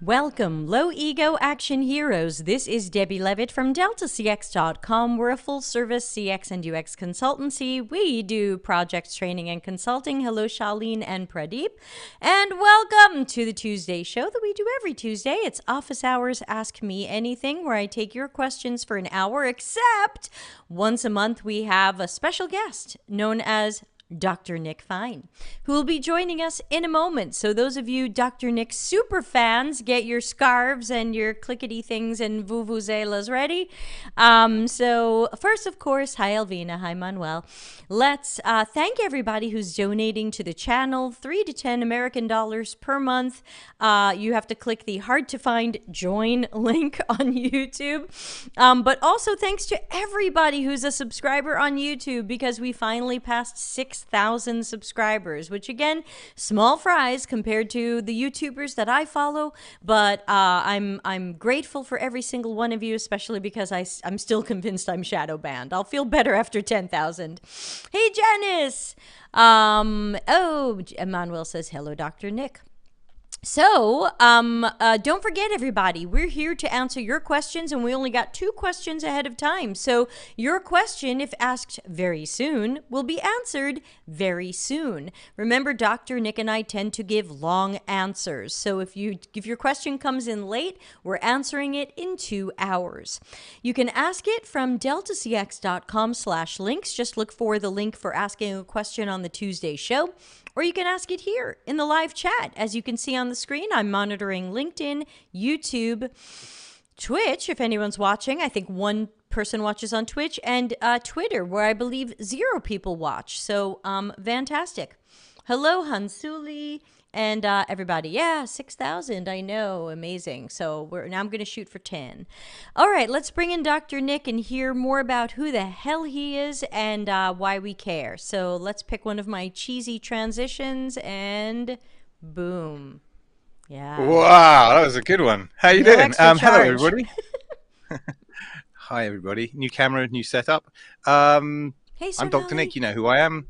Welcome, low ego action heroes. This is Debbie Levitt from DeltaCX.com. We're a full service CX and UX consultancy. We do projects, training, and consulting. Hello, Charlene and Pradeep. And welcome to the Tuesday show that we do every Tuesday. It's Office Hours Ask Me Anything, where I take your questions for an hour, except once a month we have a special guest known as Dr. Nick Fine, who will be joining us in a moment. So those of you Dr. Nick super fans, get your scarves and your clickety things and vuvuzelas ready. So first, of course, hi Elvina, hi Manuel. Let's thank everybody who's donating to the channel. $3 to $10 American dollars per month. You have to click the hard to find join link on YouTube. But also thanks to everybody who's a subscriber on YouTube, because we finally passed 6,000 subscribers, which again, small fries compared to the YouTubers that I follow, but I'm grateful for every single one of you, especially because I'm still convinced I'm shadow banned. I'll feel better after 10,000. Hey, Janice! Emmanuel says, hello, Dr. Nick. So, don't forget, everybody, we're here to answer your questions, and we only got 2 questions ahead of time. So your question, if asked very soon, will be answered very soon. Remember, Dr. Nick and I tend to give long answers. So if your question comes in late, we're answering it in 2 hours. You can ask it from deltacx.com/links. Just look for the link for asking a question on the Tuesday show. Or you can ask it here in the live chat. As you can see on the screen, I'm monitoring LinkedIn, YouTube, Twitch, if anyone's watching. I think 1 person watches on Twitch, and Twitter, where I believe 0 people watch. So, fantastic. Hello, Hansuli. And everybody, yeah, 6,000, I know, amazing. So now I'm going to shoot for 10. All right, let's bring in Dr. Nick and hear more about who the hell he is and why we care. So let's pick one of my cheesy transitions and boom. Yeah. Wow, that was a good one. How you doing? Extra Hello, charge. everybody. Hi, everybody. New camera, new setup. Hey, I'm Sonali. Dr. Nick. You know who I am.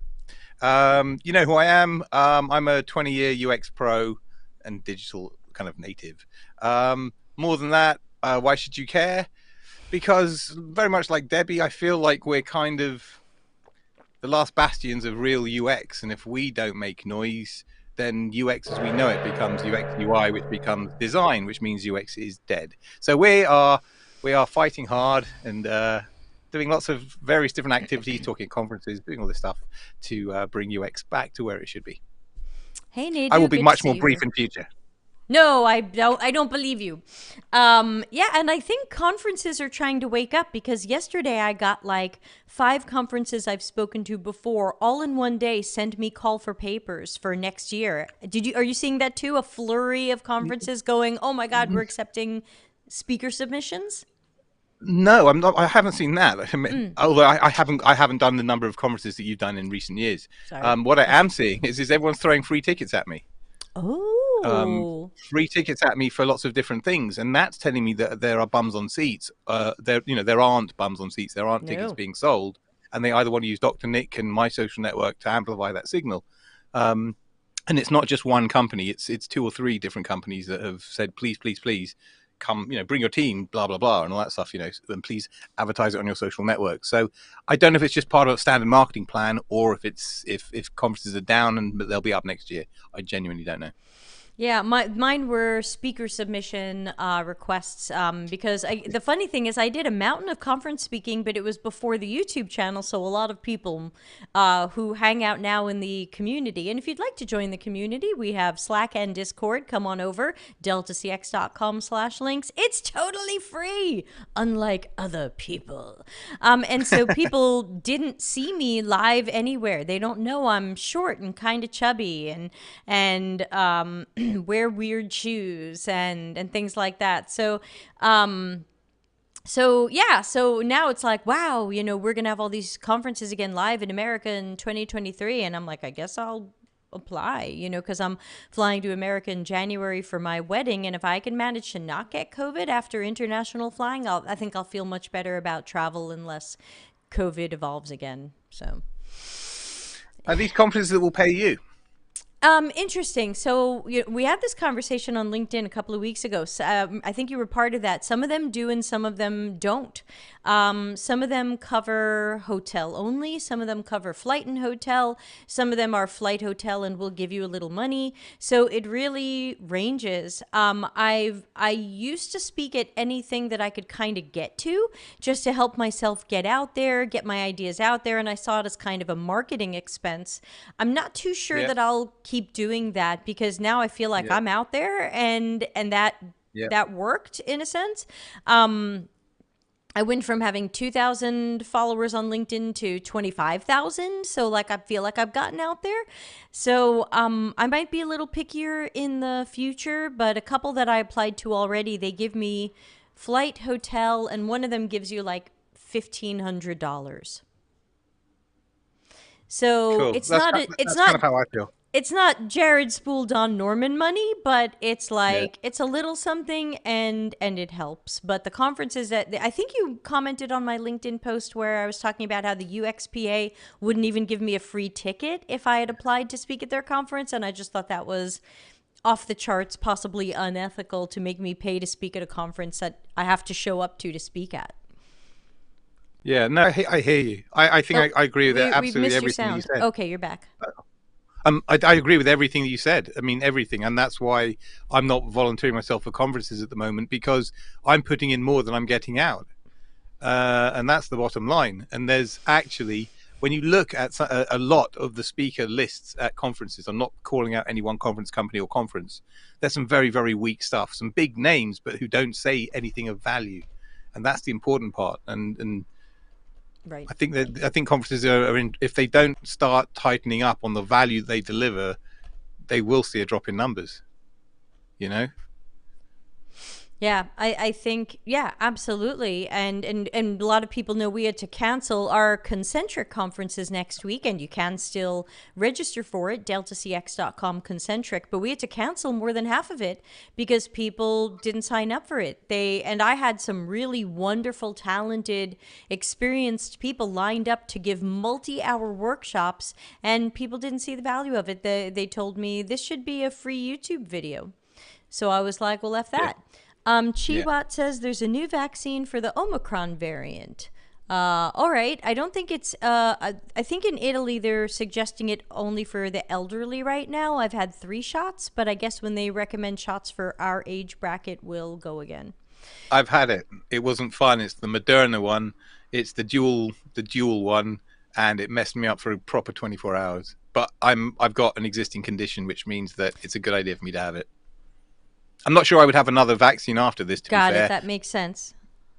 I'm a 20-year UX pro and digital kind of native. More than that, why should you care? Because very much like Debbie, I feel like we're kind of the last bastions of real UX. And if we don't make noise, then UX as we know it becomes UX UI, which becomes design, which means UX is dead. So we are fighting hard and doing lots of various different activities, talking at conferences, doing all this stuff to bring UX back to where it should be. Hey, Nadu, I will be good much to more see brief you. in future. No, I don't believe you. Yeah, and I think conferences are trying to wake up, because yesterday I got like 5 conferences I've spoken to before, all in one day, send me call for papers for next year. Are you seeing that too? A flurry of conferences going, oh my God, we're accepting speaker submissions? No, I'm not. I haven't seen that. Although I haven't done the number of conferences that you've done in recent years. Sorry. What I am seeing is everyone's throwing free tickets at me. Oh. Free tickets at me for lots of different things, and that's telling me that there are bums on seats. There aren't bums on seats. There aren't tickets being sold, and they either want to use Dr. Nick and my social network to amplify that signal. And it's not just one company; it's 2 or 3 different companies that have said, please, please, please, come, bring your team, blah blah blah, and all that stuff. And please advertise it on your social network. So I don't know if it's just part of a standard marketing plan, or if it's if conferences are down and they'll be up next year. I genuinely don't know. Yeah, mine were speaker submission requests, because the funny thing is I did a mountain of conference speaking, but it was before the YouTube channel, so a lot of people who hang out now in the community. And if you'd like to join the community, we have Slack and Discord. Come on over, deltacx.com/links. It's totally free, unlike other people. And so people didn't see me live anywhere. They don't know I'm short and kind of chubby and wear weird shoes and things like that. So now it's like, wow, we're gonna have all these conferences again live in America in 2023, and I'm like, I guess I'll apply, because I'm flying to America in January for my wedding, and if I can manage to not get COVID after international flying, I think I'll feel much better about travel unless COVID evolves again. So Are these conferences that will pay you? Interesting. So we had this conversation on LinkedIn a couple of weeks ago. I think you were part of that. Some of them do and some of them don't. Some of them cover hotel only. Some of them cover flight and hotel. Some of them are flight hotel and will give you a little money. So it really ranges. I used to speak at anything that I could kind of get to, just to help myself get out there, get my ideas out there, and I saw it as kind of a marketing expense. I'm not too sure Yeah, that I'll keep doing that because now I feel like yeah, I'm out there, and that yeah. that worked in a sense. I went from having 2,000 followers on LinkedIn to 25,000. So, like, I feel like I've gotten out there. So, I might be a little pickier in the future, but a couple that I applied to already, they give me flight, hotel, and one of them gives you like $1,500. So Cool. That's kind of how I feel. it's not Jared Spool Don Norman money, but it's Yeah. like it's a little something, and it helps. But the conferences that I think you commented on my LinkedIn post where I was talking about how the UXPA wouldn't even give me a free ticket if I had applied to speak at their conference, and I just thought that was off the charts, possibly unethical to make me pay to speak at a conference that I have to show up to speak at. Yeah, no, I hear you. I think Oh, I agree with we've absolutely missed your everything that you sound. said. Okay, you're back. I agree with everything that you said. I mean, everything. And that's why I'm not volunteering myself for conferences at the moment, because I'm putting in more than I'm getting out. And that's the bottom line. And there's actually, when you look at a lot of the speaker lists at conferences, I'm not calling out any one conference company or conference, there's some very, very weak stuff, some big names, but who don't say anything of value. And that's the important part. And Right. I think conferences are in, if they don't start tightening up on the value they deliver, they will see a drop in numbers. You know. Yeah, I think, yeah, absolutely. And a lot of people know we had to cancel our concentric conferences next week, and you can still register for it, deltacx.com concentric, but we had to cancel more than half of it because people didn't sign up for it. And I had some really wonderful, talented, experienced people lined up to give multi-hour workshops, and people didn't see the value of it. They told me this should be a free YouTube video. So I was like, well, F Yeah. that. Yeah. Chiwat says there's a new vaccine for the Omicron variant. All right. I don't think it's. I think in Italy they're suggesting it only for the elderly right now. I've had 3 shots, but I guess when they recommend shots for our age bracket, we'll go again. I've had it. It wasn't fun. It's the Moderna one. It's the dual one, and it messed me up for a proper 24 hours. But I've got an existing condition, which means that it's a good idea for me to have it. I'm not sure I would have another vaccine after this, to be Got it. fair. That makes sense.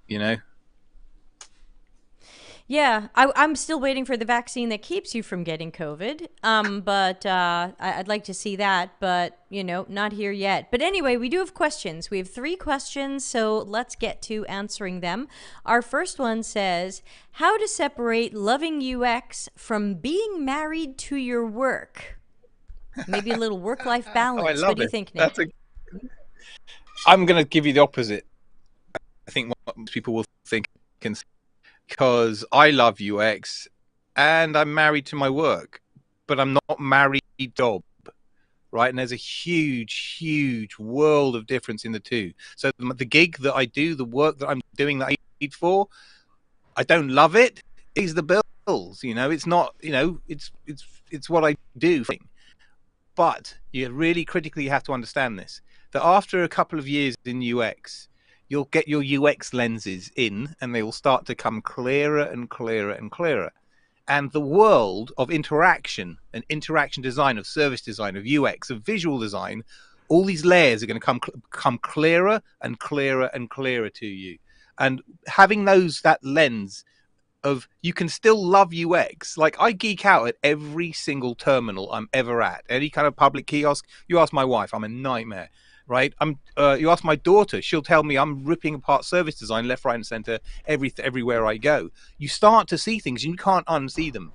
You know. Yeah, I'm still waiting for the vaccine that keeps you from getting COVID. But I'd like to see that, but not here yet. But anyway, we do have questions. We have 3 questions, so let's get to answering them. Our first one says, "How to separate loving UX from being married to your work?" Maybe a little work-life Oh, I balance. What love do you it. think, Nick? I'm going to give you the opposite. I think what most people will think, because I love UX and I'm married to my work, but I'm not married to job, right? And there's a huge, huge world of difference in the two. So the gig that I do, the work that I'm doing that I need for, I don't love it. It's the bills, it's not, it's what I do. But you really critically have to understand this, that after a couple of years in UX, you'll get your UX lenses in and they will start to come clearer and clearer and clearer. And the world of interaction and interaction design, of service design, of UX, of visual design, all these layers are going to come clearer and clearer and clearer to you. And having that lens of, you can still love UX. Like, I geek out at every single terminal I'm ever at. Any kind of public kiosk. You ask my wife, I'm a nightmare, right? You ask my daughter, she'll tell me I'm ripping apart service design left, right, and center everywhere I go. You start to see things and you can't unsee them.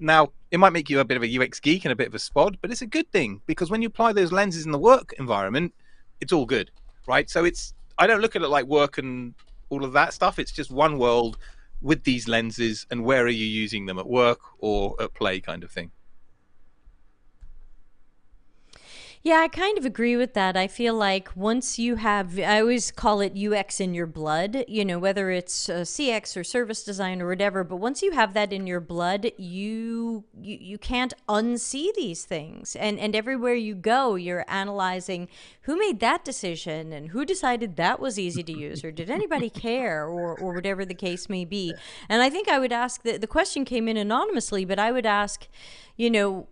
Now, it might make you a bit of a UX geek and a bit of a spod, but it's a good thing, because when you apply those lenses in the work environment, it's all good, right? So I don't look at it like work and all of that stuff. It's just one world with these lenses, and where are you using them, at work or at play, kind of thing. Yeah, I kind of agree with that. I feel like once you have, I always call it UX in your blood, whether it's CX or service design or whatever, but once you have that in your blood, you can't unsee these things. And everywhere you go, you're analyzing who made that decision and who decided that was easy to use, or did anybody care, or whatever the case may be. And I think I would ask, the question came in anonymously, but I would ask, you know,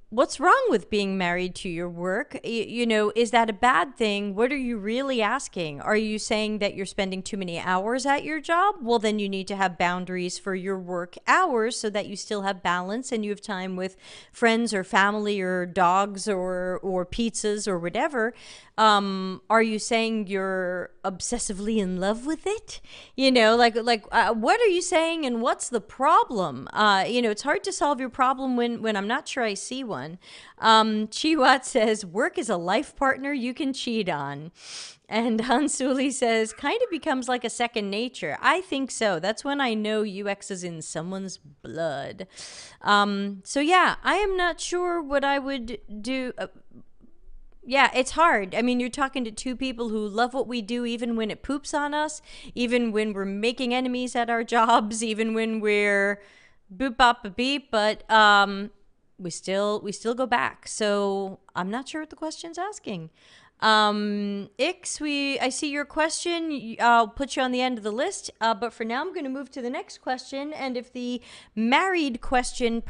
what's wrong with being married to your work? Is that a bad thing? What are you really asking? Are you saying that you're spending too many hours at your job? Well, then you need to have boundaries for your work hours so that you still have balance and you have time with friends or family or dogs or pizzas or whatever. Are you saying you're obsessively in love with it? What are you saying, and what's the problem? It's hard to solve your problem when I'm not sure I see one. Chiwat says, work is a life partner you can cheat on. And Hansuli says, kind of becomes like a second nature. I think so. That's when I know UX is in someone's blood. So yeah, I am not sure what I would do. Yeah, it's hard. I mean, you're talking to two people who love what we do, even when it poops on us, even when we're making enemies at our jobs, even when we're boop bop a beep, but we still go back. So I'm not sure what the question's asking. Ix, I see your question. I'll put you on the end of the list. But for now, I'm going to move to the next question. And if the married person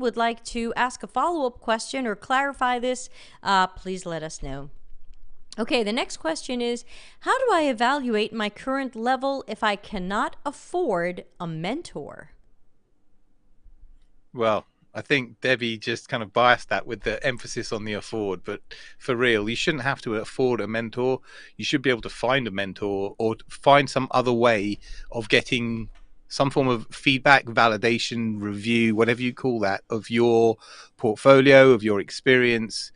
would like to ask a follow-up question or clarify this, please let us know. Okay, the next question is, how do I evaluate my current level if I cannot afford a mentor? Well, I think Debbie just kind of biased that with the emphasis on the afford, but for real, you shouldn't have to afford a mentor. You should be able to find a mentor or find some other way of getting some form of feedback, validation, review, whatever you call that, of your portfolio, of your experience,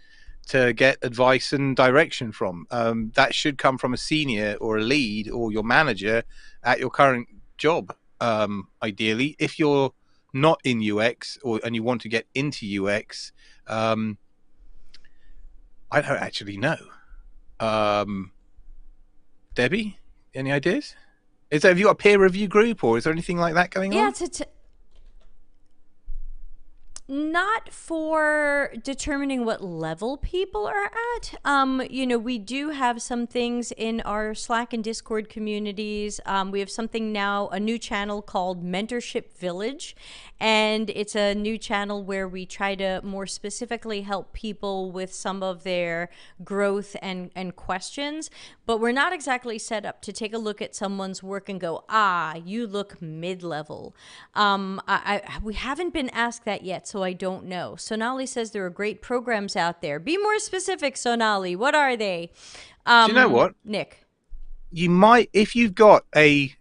to get advice and direction from. That should come from a senior or a lead or your manager at your current job, ideally. If you're not in UX and you want to get into UX, I don't actually know. Debbie, any ideas? Have you got a peer review group, or is there anything like that going Yeah, on? it's not for determining what level people are at. We do have some things in our Slack and Discord communities. We have something now, a new channel called Mentorship Village. And it's a new channel where we try to more specifically help people with some of their growth and questions. But we're not exactly set up to take a look at someone's work and go, you look mid-level. We haven't been asked that yet, so I don't know. Sonali says there are great programs out there. Be more specific, Sonali. What are they? Do you know what? Nick. You might, if you've got I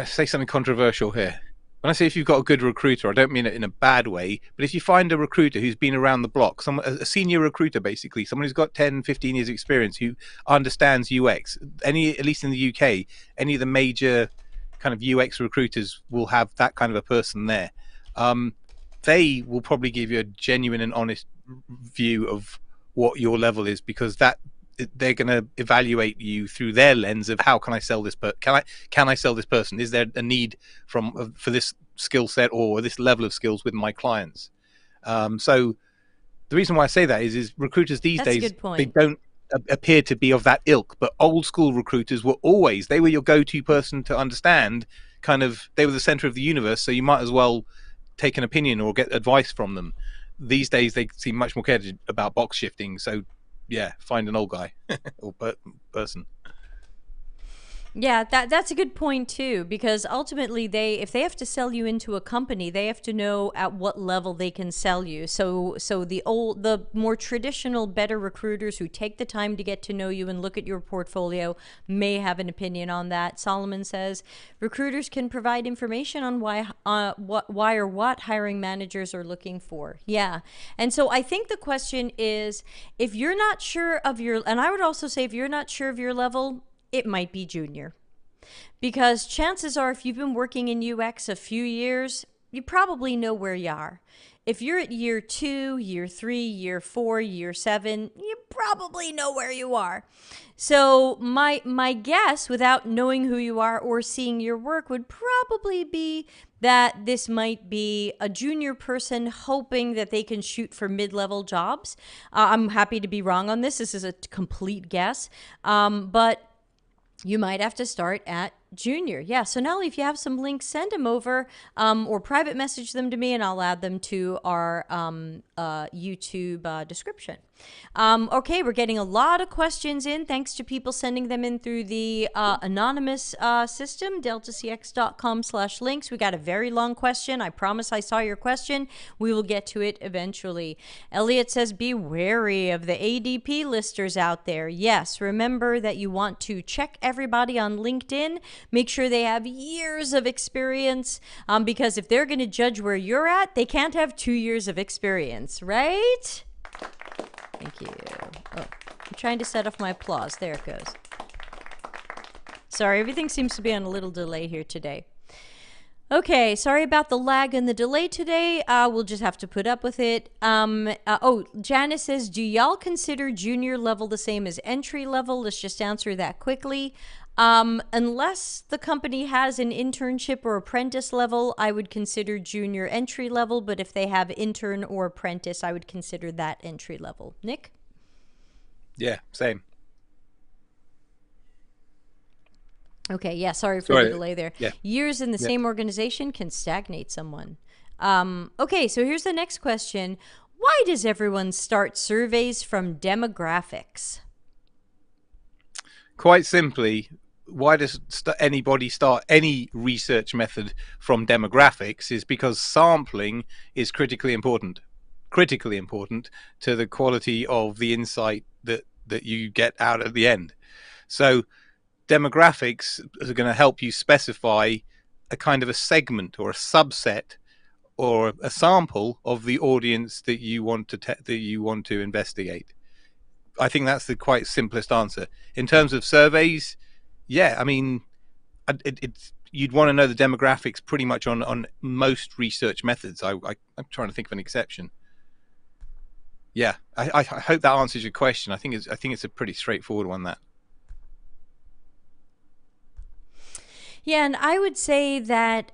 say something controversial here. When I say if you've got a good recruiter, I don't mean it in a bad way, but if you find a recruiter who's been around the block, a senior recruiter, basically, someone who's got 10, 15 years experience, who understands UX, at least in the UK, any of the major kind of UX recruiters will have that kind of a person there. They will probably give you a genuine and honest view of what your level is, because they're going to evaluate you through their lens of how can I sell this can I sell this person? Is there a need for this skill set or this level of skills with my clients? So the reason why I say that is recruiters these That's a days, good point. they don't appear to be of that ilk, but old school recruiters they were your go-to person to understand, they were the center of the universe, so you might as well take an opinion or get advice from them. These days they seem much more cared about box shifting, so yeah, find an old guy or person. Yeah, that's a good point too, because ultimately if they have to sell you into a company, they have to know at what level they can sell you. So the more traditional, better recruiters who take the time to get to know you and look at your portfolio may have an opinion on that. Solomon says recruiters can provide information on why or what hiring managers are looking for. Yeah. And so I think the question is, if you're not sure of and I would also say, if you're not sure of your level, it might be junior. Because chances are, if you've been working in UX a few years, you probably know where you are. If you're at year 2, year 3, year 4, year 7, you probably know where you are. So my guess, without knowing who you are or seeing your work, would probably be that this might be a junior person hoping that they can shoot for mid-level jobs. I'm happy to be wrong on this. This is a complete guess. But you might have to start at junior. Yeah. So Nelly, if you have some links, send them over, or private message them to me, and I'll add them to our YouTube description. Okay, we're getting a lot of questions in. Thanks to people sending them in through the anonymous system, deltacx.com/links. We got a very long question. I promise I saw your question. We will get to it eventually. Elliot says, be wary of the ADP listers out there. Yes, remember that you want to check everybody on LinkedIn. Make sure they have years of experience, because if they're going to judge where you're at, they can't have 2 years of experience, right? Thank you. Oh, I'm trying to set off my applause. There it goes. Sorry, everything seems to be on a little delay here today. Okay, sorry about the lag and the delay today. We'll just have to put up with it. Janice says, do y'all consider junior level the same as entry level? Let's just answer that quickly. Unless the company has an internship or apprentice level, I would consider junior entry level. But if they have intern or apprentice, I would consider that entry level. Nick? Yeah, same. Okay, yeah, sorry for the delay there. Yeah. Years in the same organization can stagnate someone. Okay, so here's the next question. Why does everyone start surveys from demographics? Quite simply, why does anybody start any research method from demographics is because sampling is critically important to the quality of the insight that you get out at the end. So demographics are going to help you specify a kind of a segment or a subset or a sample of the audience that you want to investigate. I think that's the quite simplest answer. In terms of surveys, yeah, I mean, you'd want to know the demographics pretty much on most research methods. I'm trying to think of an exception. Yeah, I hope that answers your question. I think it's a pretty straightforward one, that. Yeah, and I would say that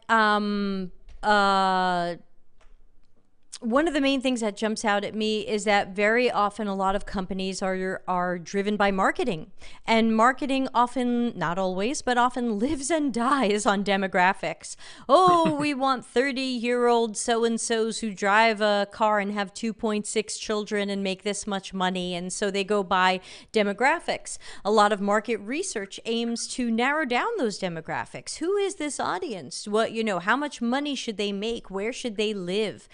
one of the main things that jumps out at me is that very often a lot of companies are driven by marketing. And marketing often, not always, but often lives and dies on demographics. Oh, we want 30-year-old so-and-sos who drive a car and have 2.6 children and make this much money. And so they go by demographics. A lot of market research aims to narrow down those demographics. Who is this audience? How much money should they make? Where should they live?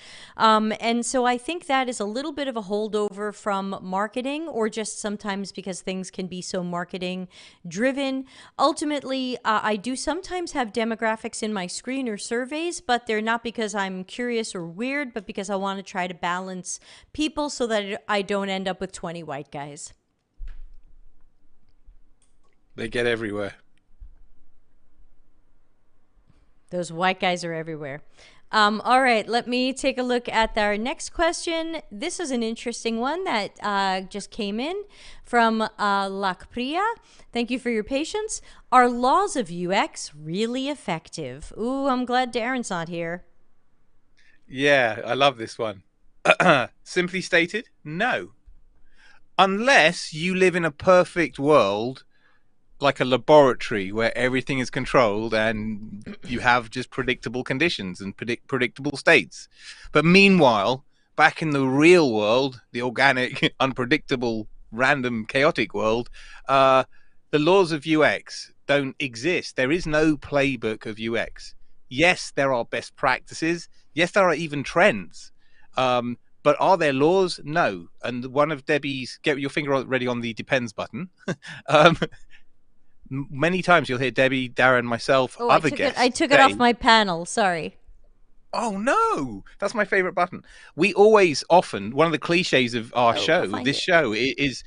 And so I think that is a little bit of a holdover from marketing, or just sometimes because things can be so marketing driven. Ultimately, I do sometimes have demographics in my screen or surveys, but they're not because I'm curious or weird, but because I want to try to balance people so that I don't end up with 20 white guys. They get everywhere. Those white guys are everywhere. All right, let me take a look at our next question. This is an interesting one that just came in from Lakpriya. Thank you for your patience. Are laws of UX really effective? Ooh, I'm glad Darren's not here. Yeah, I love this one. Simply stated, no. Unless you live in a perfect world, like a laboratory where everything is controlled and you have just predictable conditions and predictable states. But meanwhile, back in the real world, the organic, unpredictable, random, chaotic world, the laws of UX don't exist. There is no playbook of UX. Yes, there are best practices. Yes, there are even trends. But are there laws? No. And one of Debbie's, get your finger ready on the depends button. Many times you'll hear Debbie, Darren, myself, other guests. I took it off my panel. Sorry. Oh no, that's my favorite button. We always, often, one of the cliches of our show, this show, is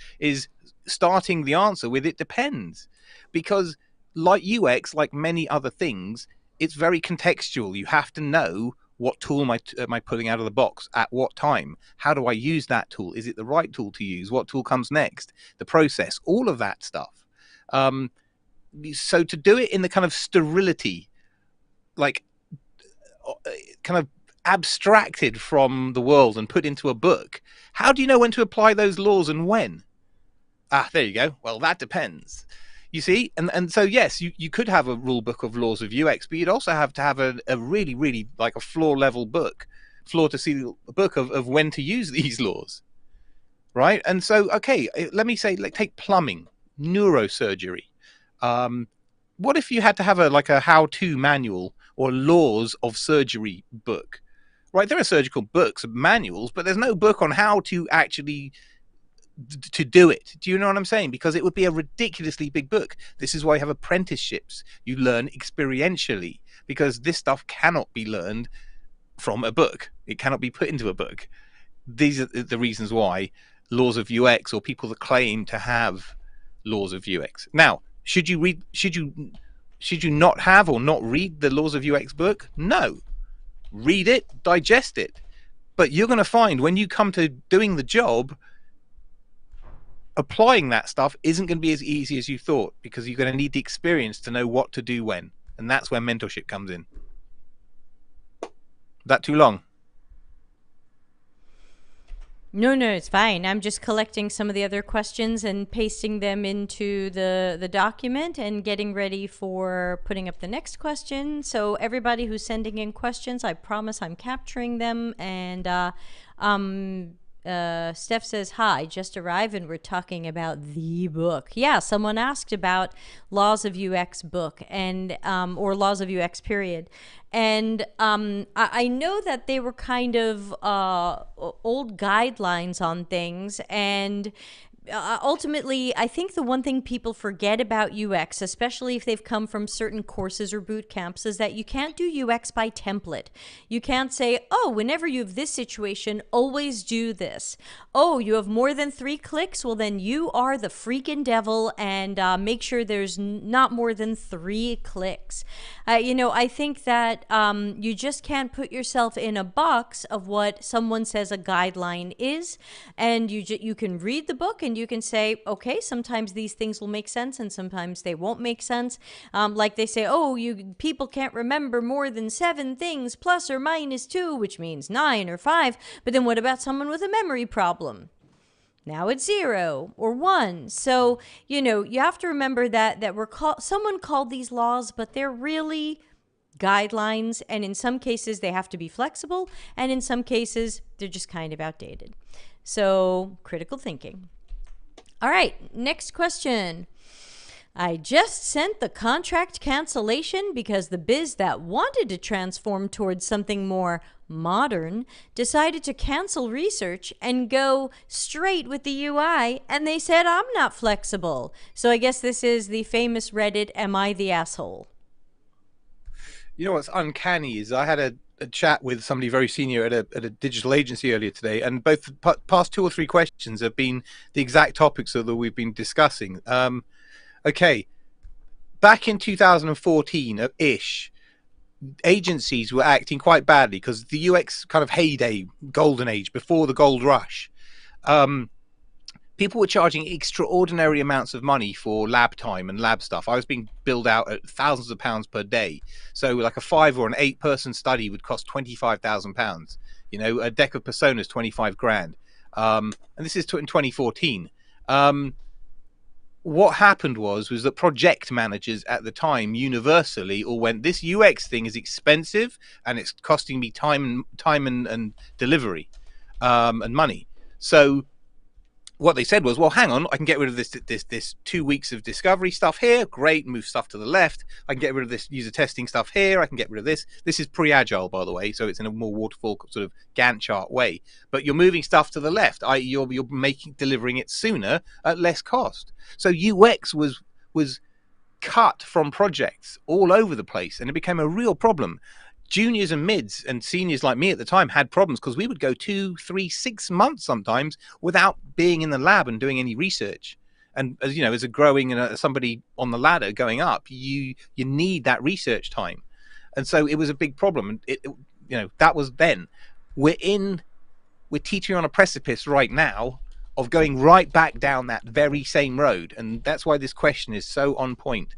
starting the answer with "it depends," because like UX, like many other things, it's very contextual. You have to know What tool am I pulling out of the box at what time? How do I use that tool? Is it the right tool to use? What tool comes next? The process, all of that stuff. So to do it in the kind of sterility, like kind of abstracted from the world and put into a book, how do you know when to apply those laws and when? There you go. Well, that depends. You see, and so yes, you could have a rule book of laws of UX, but you'd also have to have a really, really like a floor level book, floor to see a book of when to use these laws, right? And so, okay, let me say, like, take plumbing, neurosurgery. What if you had to have a how-to manual or laws of surgery book, right? There are surgical books, manuals, but there's no book on how to actually to do it. Do you know what I'm saying? Because it would be a ridiculously big book. This is why you have apprenticeships. You learn experientially, because this stuff cannot be learned from a book. It cannot be put into a book. These are the reasons why laws of UX, or people that claim to have laws of UX. Now, should you not have or not read the laws of UX book? No. Read it, digest it. But you're going to find when you come to doing the job, applying that stuff isn't going to be as easy as you thought, because you're going to need the experience to know what to do when. And that's where mentorship comes in. That too long? No, it's fine. I'm just collecting some of the other questions and pasting them into the document and getting ready for putting up the next question. So everybody who's sending in questions, I promise I'm capturing them. And Steph says, hi, just arrived and we're talking about the book. Yeah, someone asked about laws of UX book and or laws of UX period. And I know that they were kind of old guidelines on things, and ultimately, I think the one thing people forget about UX, especially if they've come from certain courses or boot camps, is that you can't do UX by template. You can't say, oh, whenever you have this situation, always do this. Oh, you have more than 3 clicks? Well, then you are the freaking devil, and make sure there's not more than 3 clicks. I think that you just can't put yourself in a box of what someone says a guideline is, and you can read the book and you can say, okay, sometimes these things will make sense and sometimes they won't make sense. Like they say, oh, people can't remember more than 7 things plus or minus 2, which means 9 or 5. But then what about someone with a memory problem? Now it's 0 or 1. So, you have to remember that someone called these laws, but they're really guidelines. And in some cases, they have to be flexible. And in some cases, they're just kind of outdated. So, critical thinking. All right, next question. I just sent the contract cancellation because the biz that wanted to transform towards something more modern decided to cancel research and go straight with the UI, and they said I'm not flexible. So I guess this is the famous Reddit, am I the asshole? You know what's uncanny is I had a chat with somebody very senior at a digital agency earlier today, and both the past 2 or 3 questions have been the exact topics that we've been discussing. Okay, back in 2014-ish, agencies were acting quite badly because the UX kind of heyday, golden age, before the gold rush, people were charging extraordinary amounts of money for lab time and lab stuff. I was being billed out at thousands of pounds per day. So like a 5 or an 8 person study would cost £25,000. A deck of personas, 25 grand. And this is in 2014. What happened was that project managers at the time universally all went, this UX thing is expensive and it's costing me time and delivery and money. So what they said was, well, hang on, I can get rid of this 2 weeks of discovery stuff here. Great, move stuff to the left. I can get rid of this user testing stuff here. I can get rid of this. This is pre-agile, by the way, so it's in a more waterfall sort of Gantt chart way. But you're moving stuff to the left. You're delivering it sooner at less cost. So UX was cut from projects all over the place, and it became a real problem. Juniors and mids and seniors like me at the time had problems because we would go 2, 3, 6 months sometimes without being in the lab and doing any research. And as as a growing and somebody on the ladder going up, you need that research time. And so it was a big problem. that was then. We're teetering on a precipice right now of going right back down that very same road. And that's why this question is so on point,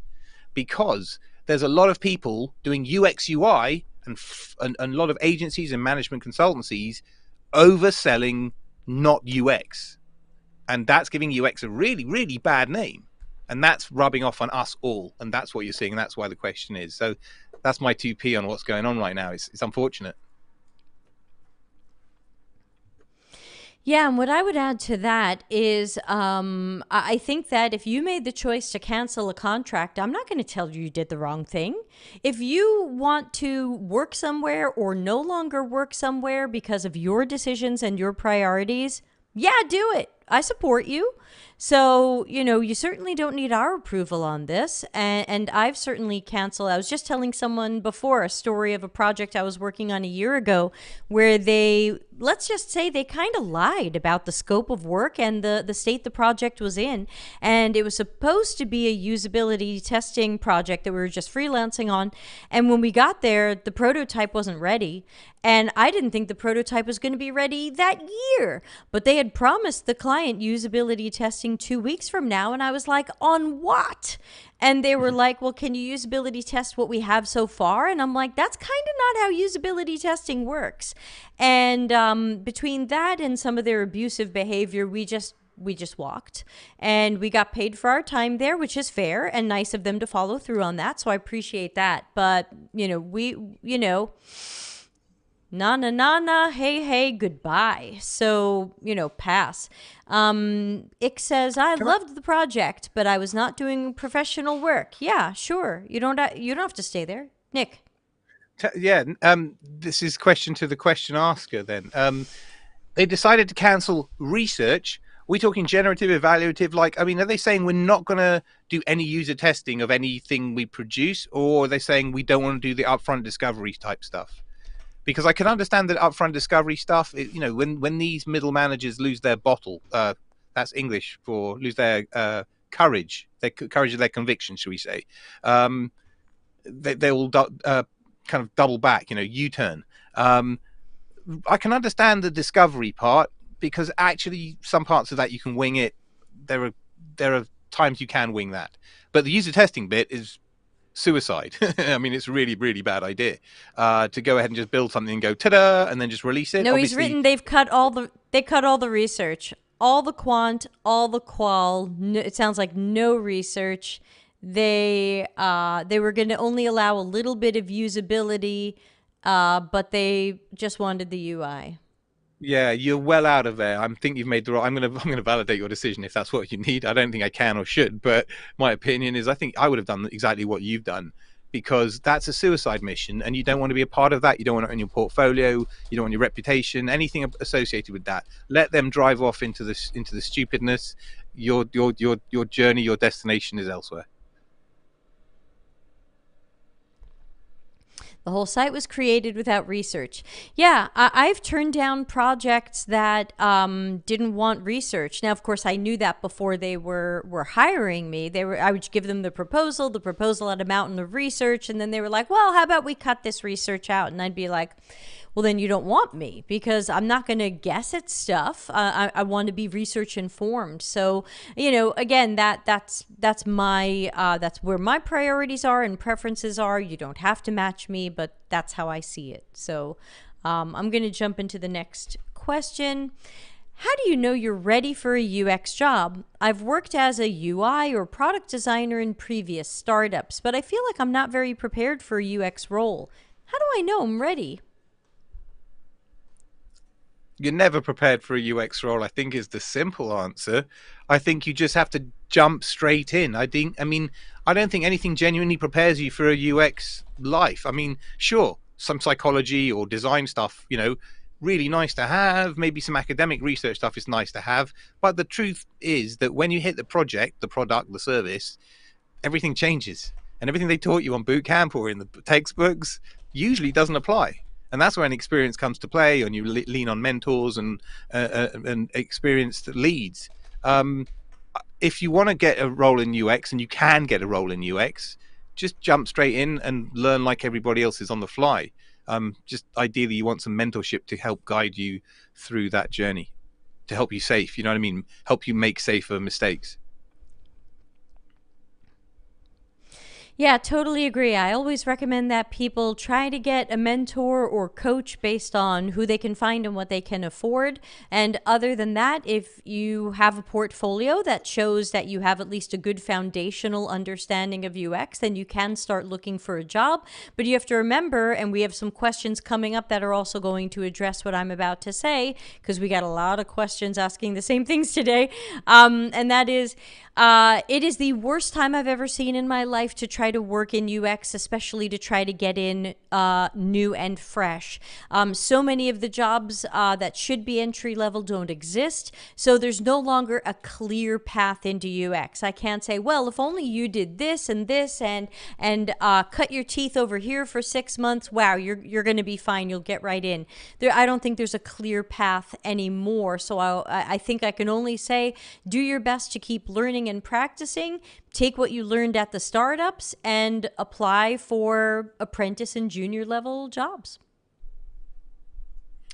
because there's a lot of people doing UX UI and a lot of agencies and management consultancies overselling not UX. And that's giving UX a really, really bad name. And that's rubbing off on us all. And that's what you're seeing. And that's why the question is. So that's my 2p on what's going on right now. It's unfortunate. Yeah, and what I would add to that is I think that if you made the choice to cancel a contract, I'm not going to tell you did the wrong thing. If you want to work somewhere or no longer work somewhere because of your decisions and your priorities, yeah, do it. I support you. So, you certainly don't need our approval on this. And I've certainly canceled. I was just telling someone before a story of a project I was working on a year ago where let's just say they kind of lied about the scope of work and the state the project was in. And it was supposed to be a usability testing project that we were just freelancing on. And when we got there, the prototype wasn't ready. And I didn't think the prototype was going to be ready that year. But they had promised the client usability testing 2 weeks from now. And I was like, on what? And they were like, well, can you usability test what we have so far? And I'm like, that's kind of not how usability testing works. And between that and some of their abusive behavior, we just walked, and we got paid for our time there, which is fair and nice of them to follow through on that. So I appreciate that. But, na, hey, goodbye. So, pass. Ick says, I loved the project, but I was not doing professional work. Yeah, sure. You don't have to stay there. Nick. Yeah. This is question to the question asker then. They decided to cancel research. Are we talking generative, evaluative? Are they saying we're not going to do any user testing of anything we produce? Or are they saying we don't want to do the upfront discovery type stuff? Because I can understand that upfront discovery stuff, when these middle managers lose their bottle, that's English for lose their courage of their conviction, shall we say, they will kind of double back, U-turn. I can understand the discovery part, because actually some parts of that you can wing it. There are times you can wing that, but the user testing bit is suicide. It's really, really bad idea to go ahead and just build something and go ta-da and then just release it. No, obviously, they cut all the research, all the quant, all the qual. No, it sounds like no research. They were going to only allow a little bit of usability, but they just wanted the UI. Yeah, you're well out of there. I think you've made the right. I'm gonna validate your decision if that's what you need. I don't think I can or should, but my opinion is I think I would have done exactly what you've done, because that's a suicide mission, and you don't want to be a part of that. You don't want it in your portfolio. You don't want your reputation, anything associated with that. Let them drive off into the stupidness. Your journey, your destination is elsewhere. The whole site was created without research. Yeah, I've turned down projects that didn't want research. Now, of course, I knew that before they were hiring me. I would give them the proposal. The proposal had a mountain of research, and then they were like, well, how about we cut this research out? And I'd be like, well, then you don't want me, because I'm not going to guess at stuff. I want to be research informed. So, again, that's where my priorities are and preferences are. You don't have to match me, but that's how I see it. So I'm going to jump into the next question. How do you know you're ready for a UX job? I've worked as a UI or product designer in previous startups, but I feel like I'm not very prepared for a UX role. How do I know I'm ready? You're never prepared for a UX role, I think, is the simple answer. I think you just have to jump straight in. I don't think anything genuinely prepares you for a UX life. Sure, some psychology or design stuff, really nice to have. Maybe some academic research stuff is nice to have. But the truth is that when you hit the project, the product, the service, everything changes. And everything they taught you on boot camp or in the textbooks usually doesn't apply. And that's when experience comes to play, and you lean on mentors and experienced leads. If you want to get a role in UX, and you can get a role in UX, just jump straight in and learn like everybody else is on the fly. Just ideally, you want some mentorship to help guide you through that journey, to help you safe. You know what I mean? Help you make safer mistakes. Yeah, totally agree. I always recommend that people try to get a mentor or coach based on who they can find and what they can afford. And other than that, if you have a portfolio that shows that you have at least a good foundational understanding of UX, then you can start looking for a job. But you have to remember, and we have some questions coming up that are also going to address what I'm about to say, because we got a lot of questions asking the same things today. And that is, it is the worst time I've ever seen in my life to try to work in UX, especially to try to get in new and fresh. So many of the jobs that should be entry level don't exist. So there's no longer a clear path into UX. I can't say, well, if only you did this and cut your teeth over here for 6 months, wow, you're going to be fine. You'll get right in. I don't think there's a clear path anymore. So I think I can only say, do your best to keep learning and practicing. Take what you learned at the startups and apply for apprentice and junior level jobs.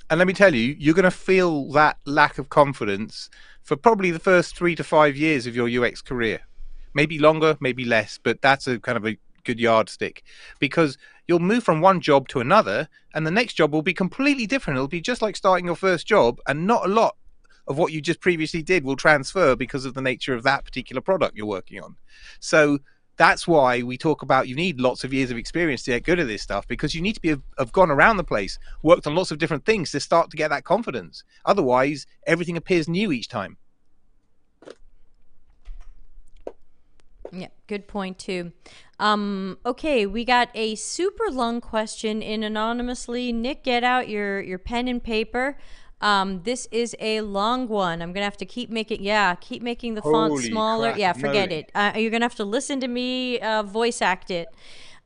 And let me tell you, you're going to feel that lack of confidence for probably the first 3 to 5 years of your UX career. Maybe longer, maybe less, but that's a kind of a good yardstick, because you'll move from one job to another and the next job will be completely different. It'll be just like starting your first job, and not a lot of what you just previously did will transfer because of the nature of that particular product you're working on. So that's why we talk about you need lots of years of experience to get good at this stuff, because you need to have gone around the place, worked on lots of different things to start to get that confidence. Otherwise, everything appears new each time. Yeah, good point too. Okay, we got a super long question in anonymously. Nick, get out your pen and paper. This is a long one. I'm gonna have to keep making the font smaller. Holy Yeah, crap, forget moly. it. You're gonna have to listen to me voice act it.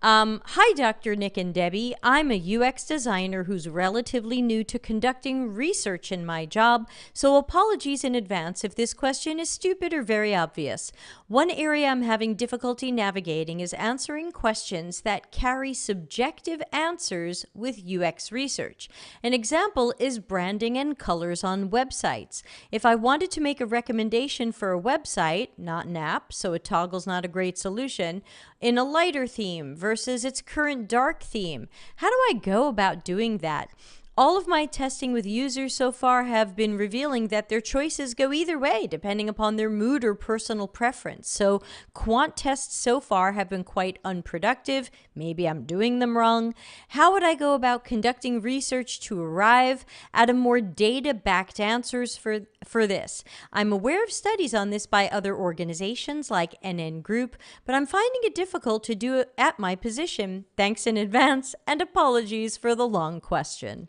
Hi, Dr. Nick and Debbie. I'm a UX designer who's relatively new to conducting research in my job, so apologies in advance if this question is stupid or very obvious. One area I'm having difficulty navigating is answering questions that carry subjective answers with UX research. An example is branding and colors on websites. If I wanted to make a recommendation for a website, not an app, so a toggle's not a great solution, in a lighter theme versus its current dark theme, how do I go about doing that? All of my testing with users so far have been revealing that their choices go either way, depending upon their mood or personal preference. So quant tests so far have been quite unproductive. Maybe I'm doing them wrong. How would I go about conducting research to arrive at a more data-backed answers for this? I'm aware of studies on this by other organizations like NN Group, but I'm finding it difficult to do it at my position. Thanks in advance, and apologies for the long question.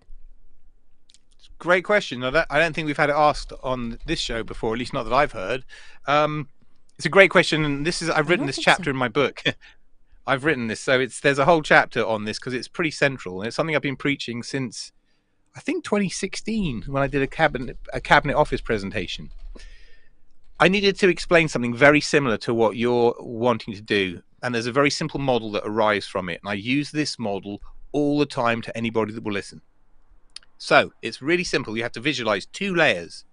Great question. I don't think we've had it asked on this show before, at least not that I've heard. It's a great question, and I've written this chapter in my book. I've written this, so there's a whole chapter on this because it's pretty central, and it's something I've been preaching since I think 2016 when I did a cabinet office presentation. I needed to explain something very similar to what you're wanting to do, and there's a very simple model that arises from it, and I use this model all the time to anybody that will listen. So it's really simple. You have to visualize 2 layers,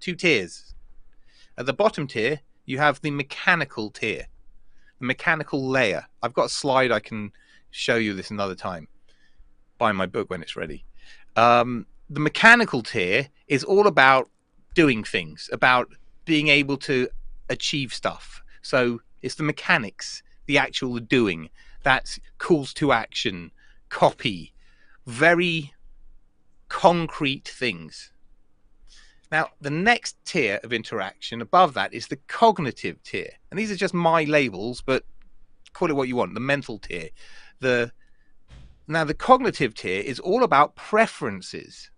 2 tiers. At the bottom tier, you have the mechanical tier, the mechanical layer. I've got a slide. I can show you this another time. Buy my book when it's ready. The mechanical tier is all about doing things, about being able to achieve stuff. So it's the mechanics, the actual doing. That's calls to action, copy, very concrete things. Now, the next tier of interaction above that is the cognitive tier. And these are just my labels, but call it what you want, the mental tier. Now, the cognitive tier is all about preferences.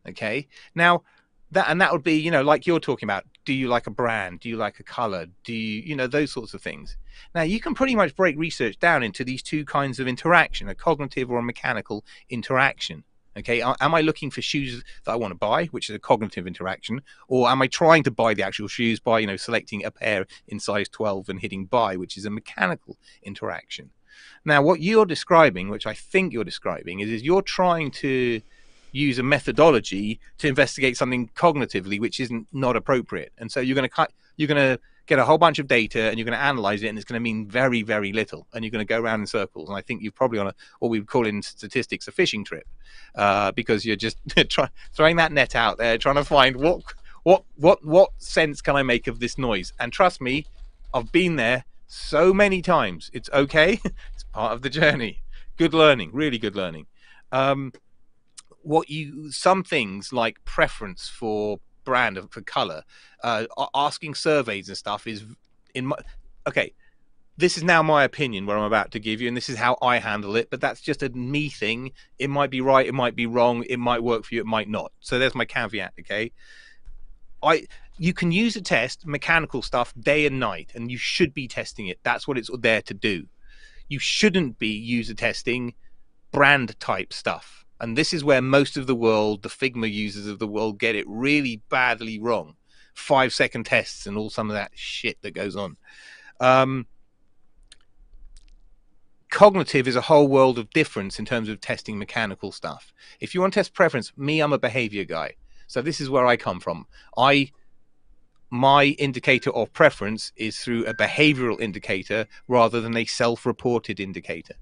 Okay? Now, that would be, like you're talking about. Do you like a brand? Do you like a color? Do you, those sorts of things. Now, you can pretty much break research down into these 2 kinds of interaction, a cognitive or a mechanical interaction. Okay, am I looking for shoes that I want to buy, which is a cognitive interaction, or am I trying to buy the actual shoes by, selecting a pair in size 12 and hitting buy, which is a mechanical interaction? Now, what you're describing, which I think you're describing, is you're trying to use a methodology to investigate something cognitively, which isn't not appropriate. And so you're going to get a whole bunch of data and you're going to analyze it, and it's going to mean very, very little. And you're going to go around in circles. And I think you're probably on what we would call in statistics a fishing trip, because you're just throwing that net out there, trying to find what sense can I make of this noise. And trust me, I've been there so many times. It's okay. It's part of the journey. Good learning, really good learning. Some things like preference for brand, for color, asking surveys and stuff is okay. This is now my opinion, what I'm about to give you, and this is how I handle it. But that's just a me thing. It might be right, it might be wrong, it might work for you, it might not. So there's my caveat. Okay, you can use a test mechanical stuff day and night, and you should be testing it. That's what it's there to do. You shouldn't be user testing brand type stuff. And this is where most of the world, the Figma users of the world, get it really badly wrong. 5-second tests and all some of that shit that goes on. Cognitive is a whole world of difference in terms of testing mechanical stuff. If you want to test preference, I'm a behavior guy. So this is where I come from. My indicator of preference is through a behavioral indicator rather than a self-reported indicator.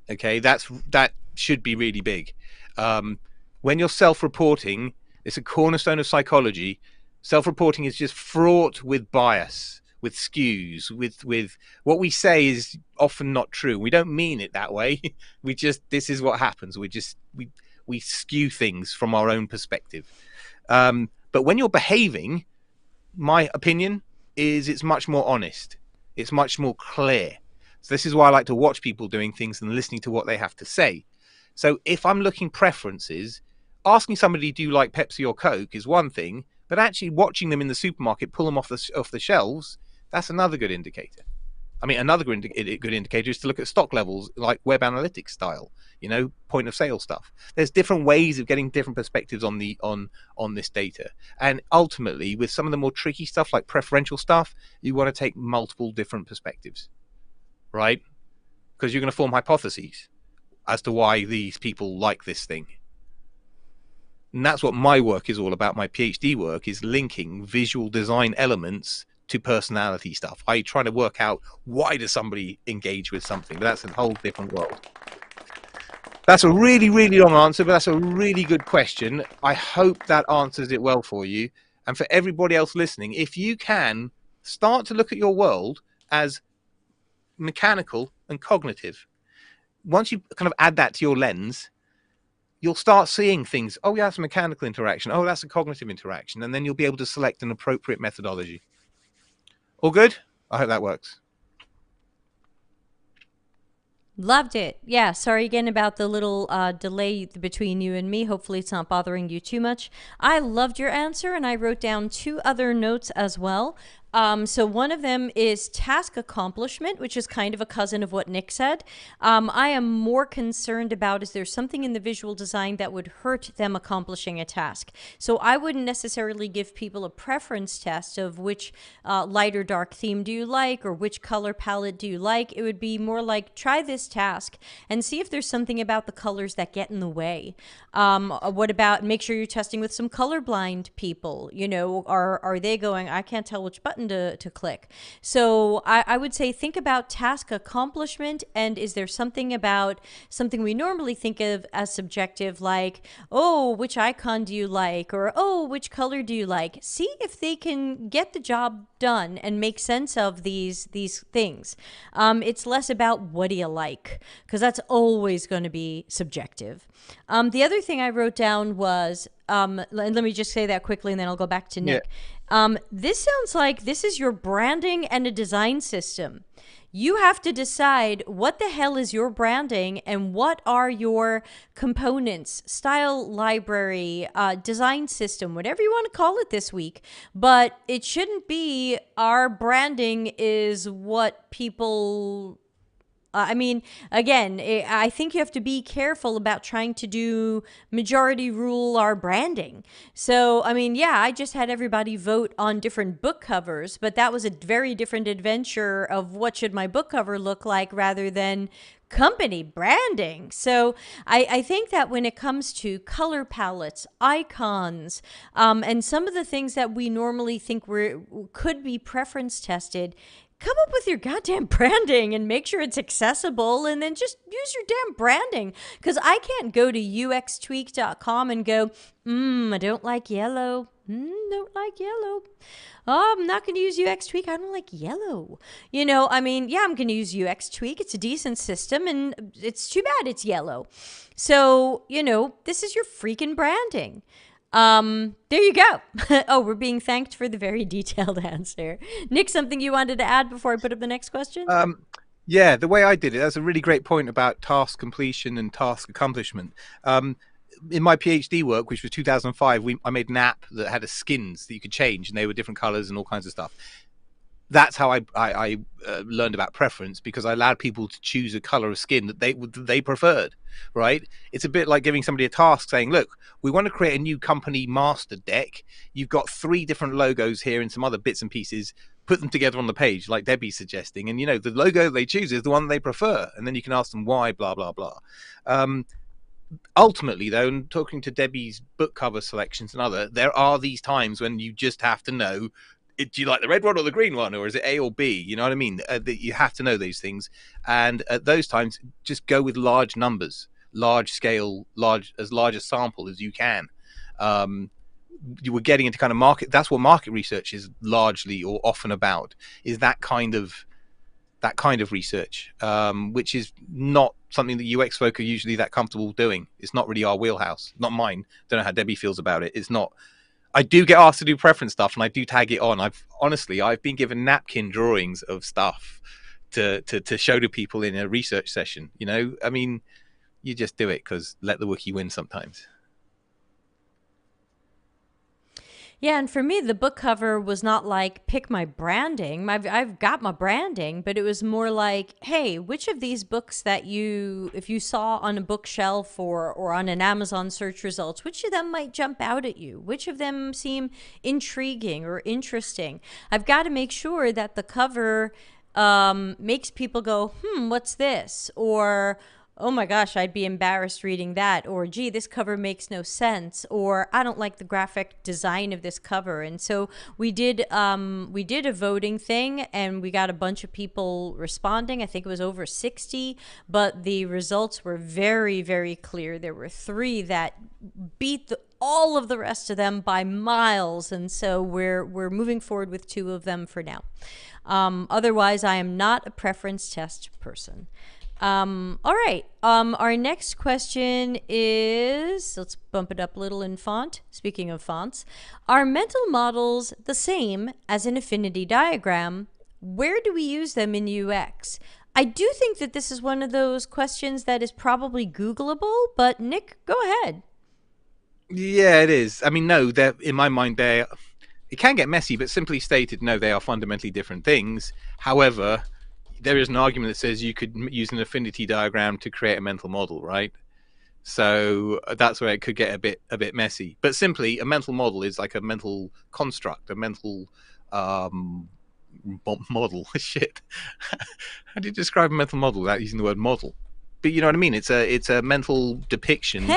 Okay, that should be really big. When you're self-reporting, it's a cornerstone of psychology. Self-reporting is just fraught with bias, with skews, with what we say is often not true. We don't mean it that way. This is what happens. We skew things from our own perspective. But when you're behaving, my opinion is it's much more honest. It's much more clear. So this is why I like to watch people doing things and listening to what they have to say. So if I'm looking preferences, asking somebody, do you like Pepsi or Coke, is one thing, but actually watching them in the supermarket pull them off the shelves, that's another good indicator. I mean, another good indicator is to look at stock levels, like web analytics style, point of sale stuff. There's different ways of getting different perspectives on this data. And ultimately, with some of the more tricky stuff like preferential stuff, you want to take multiple different perspectives, right? Because you're going to form hypotheses as to why these people like this thing. And that's what my work is all about. My PhD work is linking visual design elements to personality stuff. I try to work out why does somebody engage with something, but that's a whole different world. That's a really, really long answer, but that's a really good question. I hope that answers it well for you. And for everybody else listening, if you can start to look at your world as mechanical and cognitive, once you kind of add that to your lens, you'll start seeing things. Oh, yeah, that's a mechanical interaction. Oh, that's a cognitive interaction. And then you'll be able to select an appropriate methodology. All good? I hope that works. Loved it. Yeah, sorry again about the little delay between you and me. Hopefully it's not bothering you too much. I loved your answer, and I wrote down 2 other notes as well. So one of them is task accomplishment, which is kind of a cousin of what Nick said. I am more concerned about, is there something in the visual design that would hurt them accomplishing a task? So I wouldn't necessarily give people a preference test of which light or dark theme do you like, or which color palette do you like. It would be more like, try this task and see if there's something about the colors that get in the way. What about, make sure you're testing with some colorblind people, are they going, I can't tell which button to click. So I would say, think about task accomplishment, and is there something about something we normally think of as subjective, like, oh, which icon do you like, or oh, which color do you like? See if they can get the job done and make sense of these things. It's less about what do you like, because that's always going to be subjective. The other thing I wrote down was, let me just say that quickly and then I'll go back to Nick. Yeah. This sounds like this is your branding and a design system. You have to decide what the hell is your branding and what are your components, style library, design system, whatever you want to call it this week. But it shouldn't be our branding is what people I mean, again, I think you have to be careful about trying to do majority rule our branding. So, I mean, yeah, I just had everybody vote on different book covers, but that was a very different adventure of what should my book cover look like rather than company branding. So I think that when it comes to color palettes, icons, and some of the things that we normally think could be preference tested, come up with your goddamn branding and make sure it's accessible, and then just use your damn branding. Because I can't go to uxtweak.com and go, I don't like yellow. Don't like yellow. Oh, I'm not going to use UX Tweak. I don't like yellow. I mean, yeah, I'm going to use UX Tweak. It's a decent system, and it's too bad it's yellow. So, this is your freaking branding. There you go. Oh, we're being thanked for the very detailed answer. Nick, something you wanted to add before I put up the next question? Yeah, the way I did it, that's a really great point about task completion and task accomplishment. In my PhD work, which was 2005, I made an app that had skins that you could change, and they were different colors and all kinds of stuff. That's how I learned about preference, because I allowed people to choose a color of skin that they preferred, right? It's a bit like giving somebody a task saying, look, we want to create a new company master deck. You've got 3 different logos here and some other bits and pieces. Put them together on the page, like Debbie's suggesting. And, the logo they choose is the one they prefer. And then you can ask them why, blah, blah, blah. Ultimately, though, and talking to Debbie's book cover selections and there are these times when you just have to know, do you like the red one or the green one, or is it A or B? You know what I mean? That you have to know these things. And at those times, just go with large numbers, large scale, as large a sample as you can. You were getting into kind of market. That's what market research is largely or often about, is that kind of research, which is not something that UX folk are usually that comfortable doing. It's not really our wheelhouse, not mine. Don't know how Debbie feels about it. It's not. I do get asked to do preference stuff, and I do tag it on. I've been given napkin drawings of stuff to show to people in a research session. I mean, you just do it because let the Wookiee win sometimes. Yeah, and for me, the book cover was not like, pick my branding. I've got my branding, but it was more like, hey, which of these books that if you saw on a bookshelf or on an Amazon search results, which of them might jump out at you? Which of them seem intriguing or interesting? I've got to make sure that the cover makes people go, what's this? Or, oh my gosh, I'd be embarrassed reading that. Or, gee, this cover makes no sense. Or, I don't like the graphic design of this cover. And so we did a voting thing, and we got a bunch of people responding. I think it was over 60, but the results were very, very clear. There were 3 that beat all of the rest of them by miles. And so we're moving forward with 2 of them for now. Otherwise, I am not a preference test person. All right. Our next question is, let's bump it up a little in font. Speaking of fonts, are mental models the same as an affinity diagram? Where do we use them in UX? I do think that this is one of those questions that is probably Googleable, but Nick, go ahead. Yeah, it is. I mean, no, in my mind, it can get messy, but simply stated, no, they are fundamentally different things. However, there is an argument that says you could use an affinity diagram to create a mental model, right? So that's where it could get a bit messy. But simply, a mental model is like a mental construct, a mental model. Shit. How do you describe a mental model without using the word model? But you know what I mean? It's a mental depiction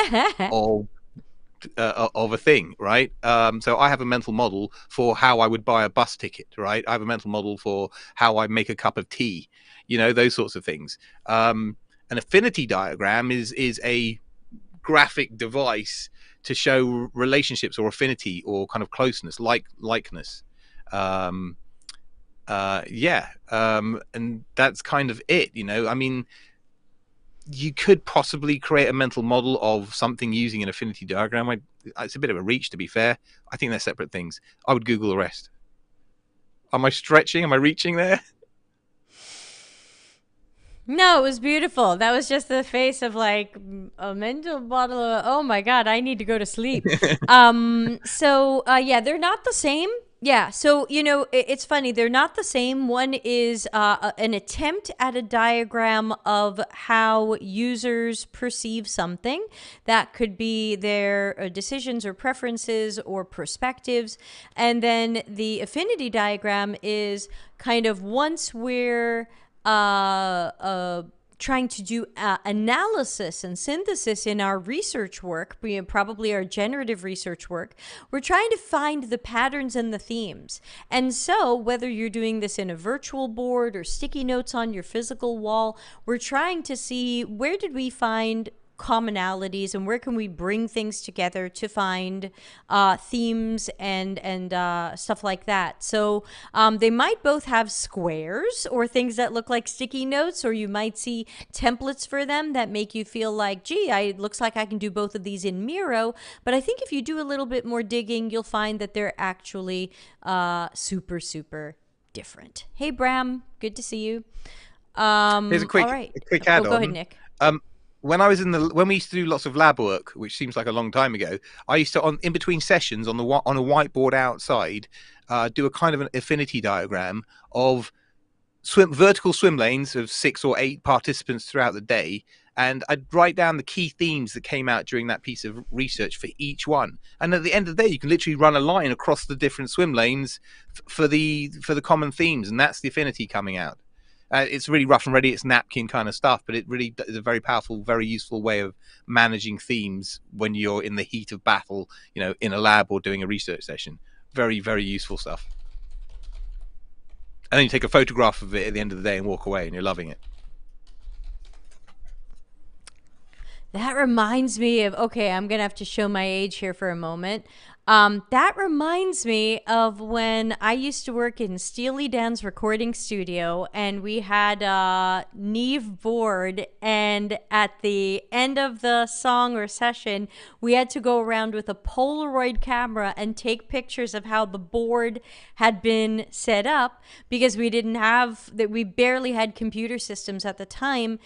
of a thing, right? So I have a mental model for how I would buy a bus ticket, right? I have a mental model for how I make a cup of tea, those sorts of things. An affinity diagram is a graphic device to show relationships or affinity or kind of closeness, likeness. And that's kind of it, I mean, you could possibly create a mental model of something using an affinity diagram. It's a bit of a reach, to be fair. I think they're separate things. I would Google the rest. Am I stretching? Am I reaching there? No, it was beautiful. That was just the face of like a mental model of, oh my God, I need to go to sleep. Yeah, they're not the same. Yeah, so it's funny. They're not the same. One is an attempt at a diagram of how users perceive something. That could be their decisions or preferences or perspectives. And then the affinity diagram is kind of once we're trying to do analysis and synthesis in our research work, probably our generative research work, we're trying to find the patterns and the themes. And so, whether you're doing this in a virtual board or sticky notes on your physical wall, we're trying to see where did we find commonalities and where can we bring things together to find themes and stuff like that. So they might both have squares or things that look like sticky notes, or you might see templates for them that make you feel like, gee, it looks like I can do both of these in Miro. But I think if you do a little bit more digging, you'll find that they're actually super different. Hey, Bram, good to see you. Here's a quick, all right. a quick add-on. Go ahead, Nick. When we used to do lots of lab work, which seems like a long time ago, I used to, in between sessions on a whiteboard outside, do a kind of an affinity diagram of vertical swim lanes of 6 or 8 participants throughout the day, and I'd write down the key themes that came out during that piece of research for each one. And at the end of the day, you can literally run a line across the different swim lanes for the common themes, and that's the affinity coming out. It's really rough and ready. It's napkin kind of stuff, but it really is a very powerful, very useful way of managing themes when you're in the heat of battle, in a lab or doing a research session. Very, very useful stuff. And then you take a photograph of it at the end of the day and walk away, and you're loving it. That reminds me of, okay, I'm going to have to show my age here for a moment. That reminds me of when I used to work in Steely Dan's recording studio, and we had a Neve board, and at the end of the song or session, we had to go around with a Polaroid camera and take pictures of how the board had been set up, because we barely had computer systems at the time.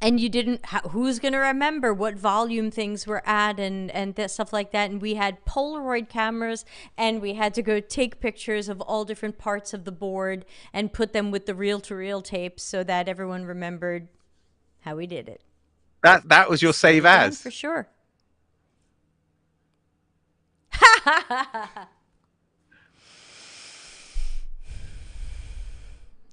And you didn't, who's going to remember what volume things were at and stuff like that. And we had Polaroid cameras, and we had to go take pictures of all different parts of the board and put them with the reel-to-reel tapes so that everyone remembered how we did it. That was your save as. For sure.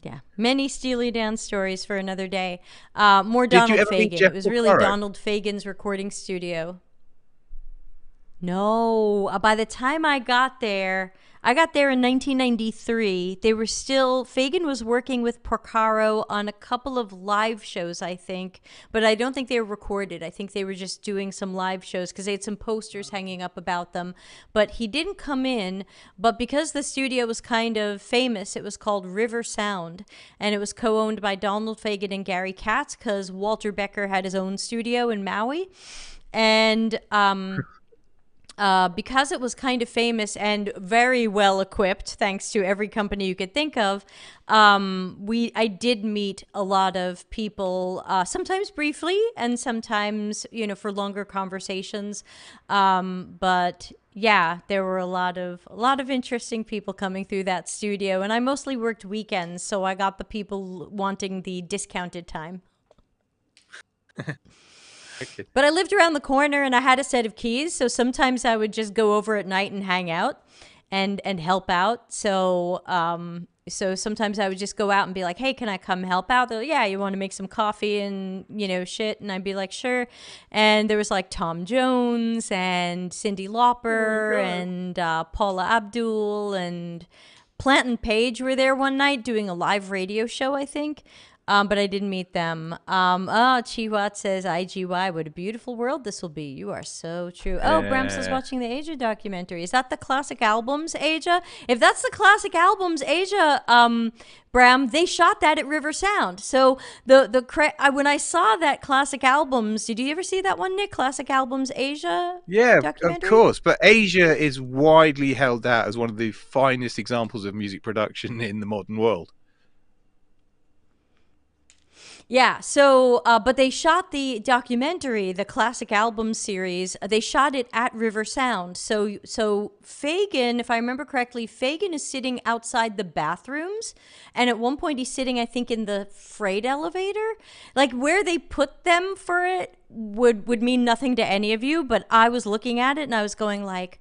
Yeah, many Steely Dan stories for another day. More Donald Fagen. It was really Donald Fagen's recording studio. No, by the time I got there in 1993. Fagen was working with Porcaro on a couple of live shows, I think, but I don't think they were recorded. I think they were just doing some live shows because they had some posters hanging up about them. But he didn't come in, but because the studio was kind of famous, it was called River Sound, and it was co-owned by Donald Fagen and Gary Katz because Walter Becker had his own studio in Maui. And because it was kind of famous and very well equipped, thanks to every company you could think of, I did meet a lot of people, sometimes briefly and sometimes, for longer conversations. But yeah, there were a lot of interesting people coming through that studio, and I mostly worked weekends, so I got the people wanting the discounted time. But I lived around the corner and I had a set of keys, so sometimes I would just go over at night and hang out and help out. So sometimes I would just go out and be like, "Hey, can I come help out?" They're like, "Yeah, you want to make some coffee and shit?" And I'd be like, "Sure." And there was like Tom Jones and Cyndi Lauper and Paula Abdul and Plant and Page were there one night doing a live radio show, I think. But I didn't meet them. Chihuat says, IGY, what a beautiful world this will be. You are so true. Oh, Bram's is watching the Asia documentary. Is that the classic albums, Asia? If that's the classic albums, Asia, Bram, they shot that at River Sound. So when I saw that classic albums, did you ever see that one, Nick? Classic albums, Asia? Yeah, of course. But Asia is widely held out as one of the finest examples of music production in the modern world. Yeah, so, but they shot the documentary, the classic album series. They shot it at River Sound. So Fagin, if I remember correctly, Fagin is sitting outside the bathrooms, and at one point he's sitting, I think, in the freight elevator. Like where they put them for it would mean nothing to any of you, but I was looking at it and I was going like,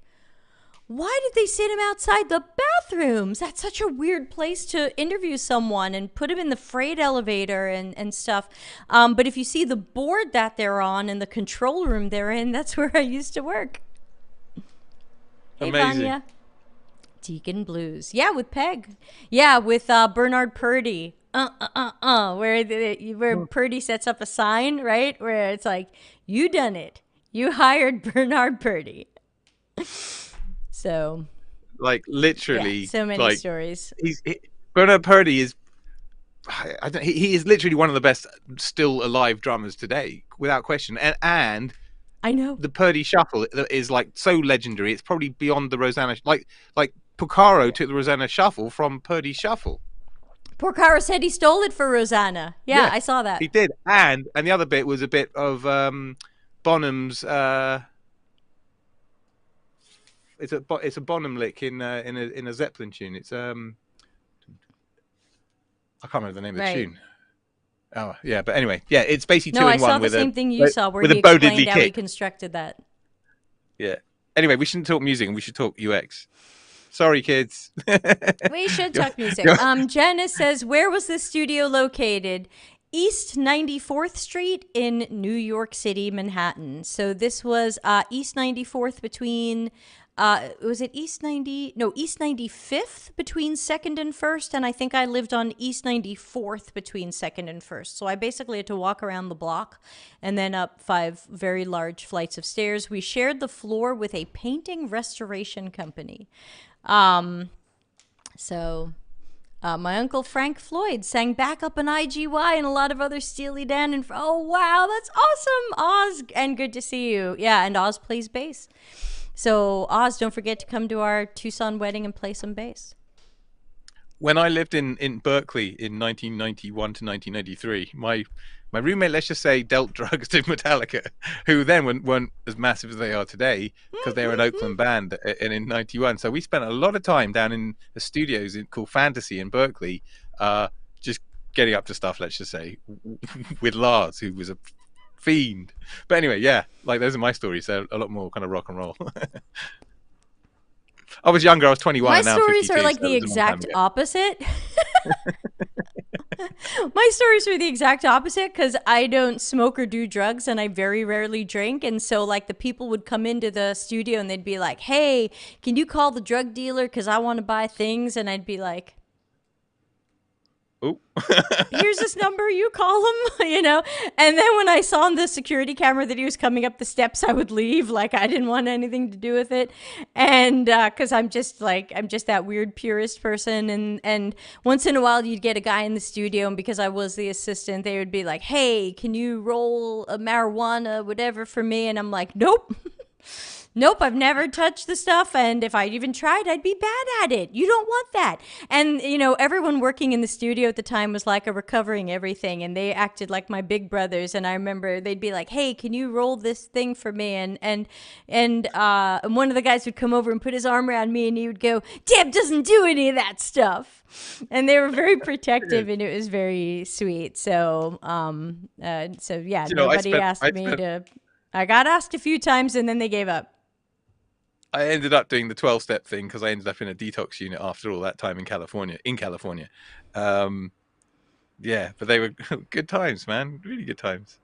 why did they sit him outside the bathrooms? That's such a weird place to interview someone and put him in the freight elevator and stuff. But if you see the board that they're on and the control room they're in, that's where I used to work. Hey, Amazing. Vanya. Deacon Blues. Yeah, with Peg. Yeah, with Bernard Purdy. Where Purdy sets up a sign, right? Where it's like, you done it. You hired Bernard Purdy. So, Like literally, yeah, so many like stories. Bernard Purdy is. I don't, he is literally one of the best still alive drummers today, without question. And I know. the Purdy Shuffle is like so legendary. It's probably beyond the Rosanna. Like Pucaro took the Rosanna Shuffle from Purdy Shuffle. Porcaro said he stole it for Rosanna. Yeah, I saw that. He did. And the other bit was a bit of Bonham's. It's a Bonham lick in a Zeppelin tune. It's I can't remember the name of the tune. Oh yeah, but anyway, yeah, it's basically two in one. No, I saw the same thing you saw where he explained how he constructed that. Yeah. Anyway, we shouldn't talk music and we should talk UX. Sorry, kids. We should talk music. Janice says, where was this studio located? East 94th Street in New York City, Manhattan. So this was East 94th between... was it East 95th between 2nd and 1st, and I think I lived on East 94th between 2nd and 1st. So I basically had to walk around the block and then up 5 very large flights of stairs. We shared the floor with a painting restoration company. My uncle Frank Floyd sang backup in IGY and a lot of other Steely Dan. And oh, wow, that's awesome, Oz. And good to see you. Yeah, and Oz plays bass. So, Oz, don't forget to come to our Tucson wedding and play some bass. When I lived in Berkeley in 1991 to 1993, my roommate, let's just say, dealt drugs to Metallica, who then weren't as massive as they are today because they were an Oakland band in 91. So we spent a lot of time down in the studios called Fantasy in Berkeley, just getting up to stuff, let's just say, with Lars, who was a fiend. But anyway, yeah, like those are my stories. So a lot more kind of rock and roll. I was younger. I was 21. My and now stories 52, are like so the exact opposite. My stories are the exact opposite because I don't smoke or do drugs and I very rarely drink. And so like the people would come into the studio and they'd be like, hey, can you call the drug dealer because I want to buy things? And I'd be like, oh, here's this number, you call him, you know? And then when I saw on the security camera that he was coming up the steps, I would leave. Like I didn't want anything to do with it. And because I'm just that weird purist person. And once in a while you'd get a guy in the studio, and because I was the assistant, they would be like, hey, can you roll a marijuana, whatever for me? And I'm like, nope. Nope, I've never touched the stuff, and if I even tried, I'd be bad at it. You don't want that. And, you know, everyone working in the studio at the time was like a recovering everything, and they acted like my big brothers, and I remember they'd be like, hey, can you roll this thing for me? And one of the guys would come over and put his arm around me, and he would go, Deb doesn't do any of that stuff. And they were very protective, and it was very sweet. So, yeah, nobody asked me to... I got asked a few times, and then they gave up. I ended up doing the 12-step thing because I ended up in a detox unit after all that time in California. Yeah, but they were good times, man. Really good times.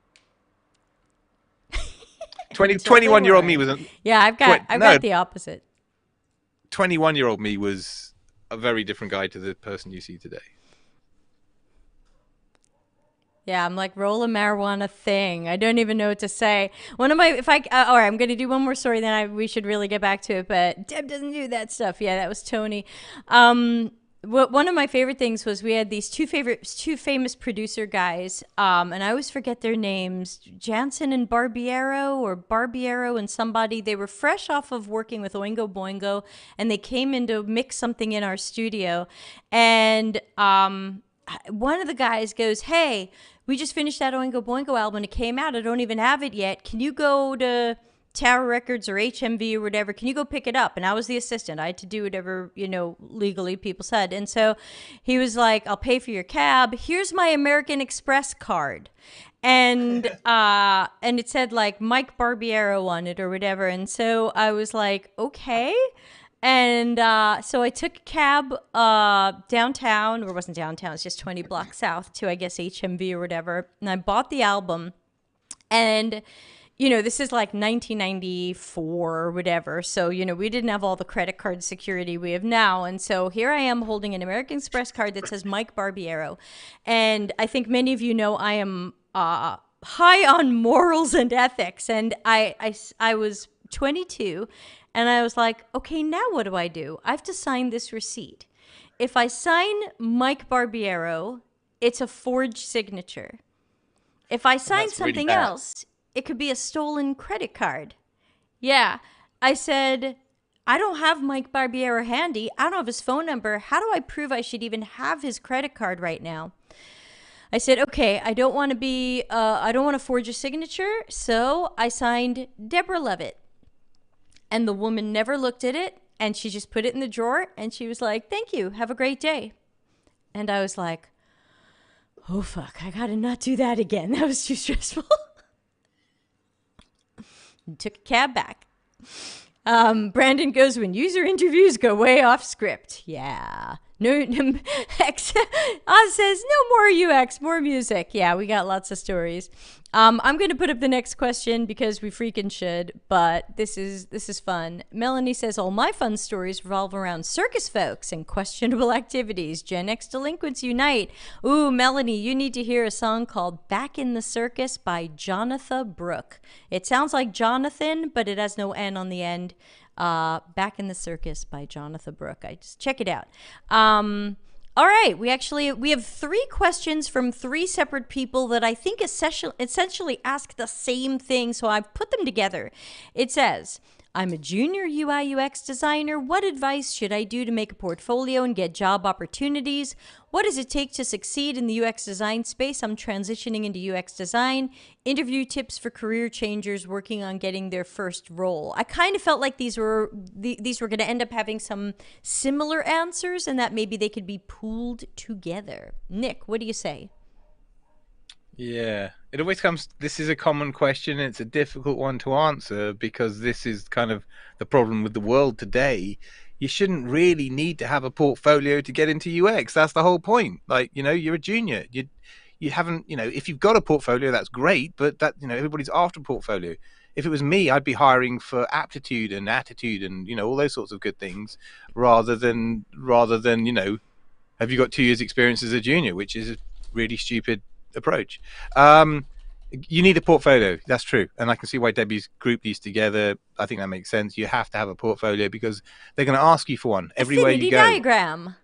21-year-old me was... Yeah, I've got the opposite. 21-year-old me was a very different guy to the person you see today. Yeah, I'm like, roll a marijuana thing. I don't even know what to say. All right, I'm going to do one more story, then we should really get back to it. But Deb doesn't do that stuff. Yeah, that was Tony. One of my favorite things was we had these two famous producer guys, and I always forget their names, Jansen and Barbiero, or Barbiero and somebody. They were fresh off of working with Oingo Boingo, and they came in to mix something in our studio. And one of the guys goes, "Hey, we just finished that Oingo Boingo album. It came out. I don't even have it yet. Can you go to Tower Records or HMV or whatever? Can you go pick it up?" And I was the assistant. I had to do whatever, legally people said. And so he was like, "I'll pay for your cab. Here's my American Express card." And it said like Mike Barbiero on it or whatever. And so I was like, okay. And so I took a cab downtown, or it wasn't downtown, it's just 20 blocks south to, I guess, HMV or whatever. And I bought the album. And, this is like 1994 or whatever. So, we didn't have all the credit card security we have now. And so here I am holding an American Express card that says Mike Barbiero. And I think many of you know I am high on morals and ethics. And I was 22. And I was like, okay, now what do? I have to sign this receipt. If I sign Mike Barbiero, it's a forged signature. If I sign something else, it could be a stolen credit card. Yeah. I said, I don't have Mike Barbiero handy. I don't have his phone number. How do I prove I should even have his credit card right now? I said, okay, I don't want to forge a signature. So I signed Deborah Levitt. And the woman never looked at it, and she just put it in the drawer, and she was like, "Thank you, have a great day." And I was like, oh, fuck, I gotta not do that again. That was too stressful. Took a cab back. Brandon goes, when user interviews go way off script. Yeah. No, Oz says, no more UX, more music. Yeah, we got lots of stories. I'm going to put up the next question because we freaking should, but this is fun. Melanie says, all my fun stories revolve around circus folks and questionable activities. Gen X delinquents unite. Ooh, Melanie, you need to hear a song called Back in the Circus by Jonathan Brooke. It sounds like Jonathan, but it has no N on the end. Back in the Circus by Jonathan Brooke. I just check it out. All right, we have 3 questions from 3 separate people that I think essentially ask the same thing, so I've put them together. It says, I'm a junior UI UX designer. What advice should I do to make a portfolio and get job opportunities? What does it take to succeed in the UX design space? I'm transitioning into UX design. Interview tips for career changers working on getting their first role. I kind of felt like these were going to end up having some similar answers and that maybe they could be pooled together. Nick, what do you say? Yeah, it always comes. This is a common question. It's a difficult one to answer because this is kind of the problem with the world today. You shouldn't really need to have a portfolio to get into UX. That's the whole point. Like, you're a junior. You haven't, if you've got a portfolio, that's great. But that, everybody's after a portfolio. If it was me, I'd be hiring for aptitude and attitude and, all those sorts of good things rather than, have you got 2 years experience as a junior, which is a really stupid approach. You need a portfolio, that's true, and I can see why Debbie's grouped these together. I think that makes sense. You have to have a portfolio because they're going to ask you for one everywhere you go. Affinity Diagram.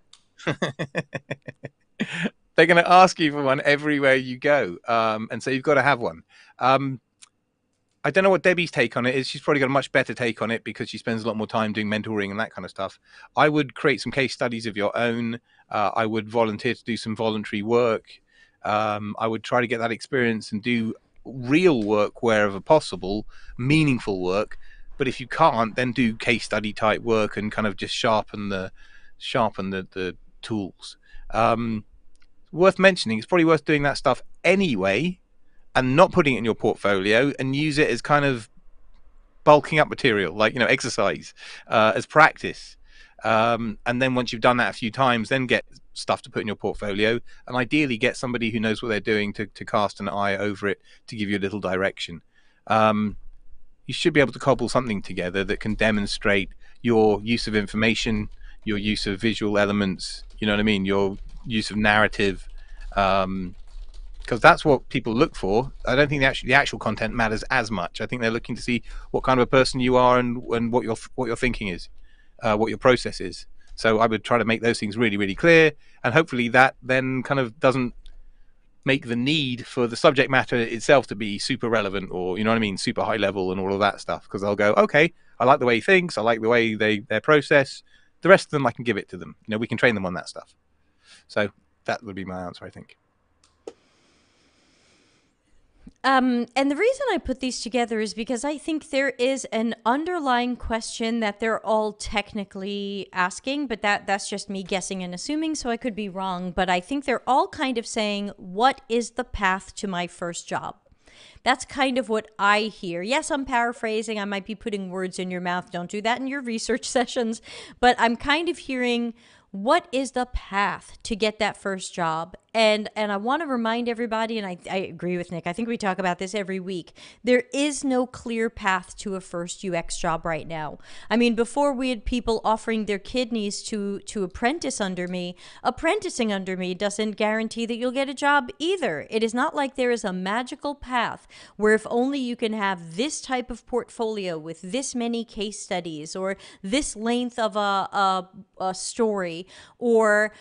They're going to ask you for one everywhere you go, and so you've got to have one. I don't know what Debbie's take on it is. She's probably got a much better take on it because she spends a lot more time doing mentoring and that kind of stuff. I would create some case studies of your own. I would volunteer to do some voluntary work. I would try to get that experience and do real work wherever possible, meaningful work. But if you can't, then do case study type work and kind of just sharpen the tools. Worth mentioning, it's probably worth doing that stuff anyway and not putting it in your portfolio and use it as kind of bulking up material, like, exercise, as practice. And then once you've done that a few times, then get stuff to put in your portfolio and ideally get somebody who knows what they're doing to cast an eye over it to give you a little direction. You should be able to cobble something together that can demonstrate your use of information, your use of visual elements, your use of narrative, because that's what people look for. I don't think the actual content matters as much. I think they're looking to see what kind of a person you are and what your thinking is, what your process is. So I would try to make those things really, really clear, and hopefully that then kind of doesn't make the need for the subject matter itself to be super relevant or, super high level and all of that stuff. Because I'll go, okay, I like the way he thinks, I like the way their process. The rest of them, I can give it to them. We can train them on that stuff. So That would be my answer, I think. And the reason I put these together is because I think there is an underlying question that they're all technically asking, but that's just me guessing and assuming, so I could be wrong. But I think they're all kind of saying, what is the path to my first job? That's kind of what I hear. Yes, I'm paraphrasing. I might be putting words in your mouth. Don't do that in your research sessions. But I'm kind of hearing, what is the path to get that first job? And I want to remind everybody, and I agree with Nick, I think we talk about this every week, there is no clear path to a first UX job right now. I mean, before we had people offering their kidneys to apprentice under me, apprenticing under me doesn't guarantee that you'll get a job either. It is not like there is a magical path where if only you can have this type of portfolio with this many case studies or this length of a story or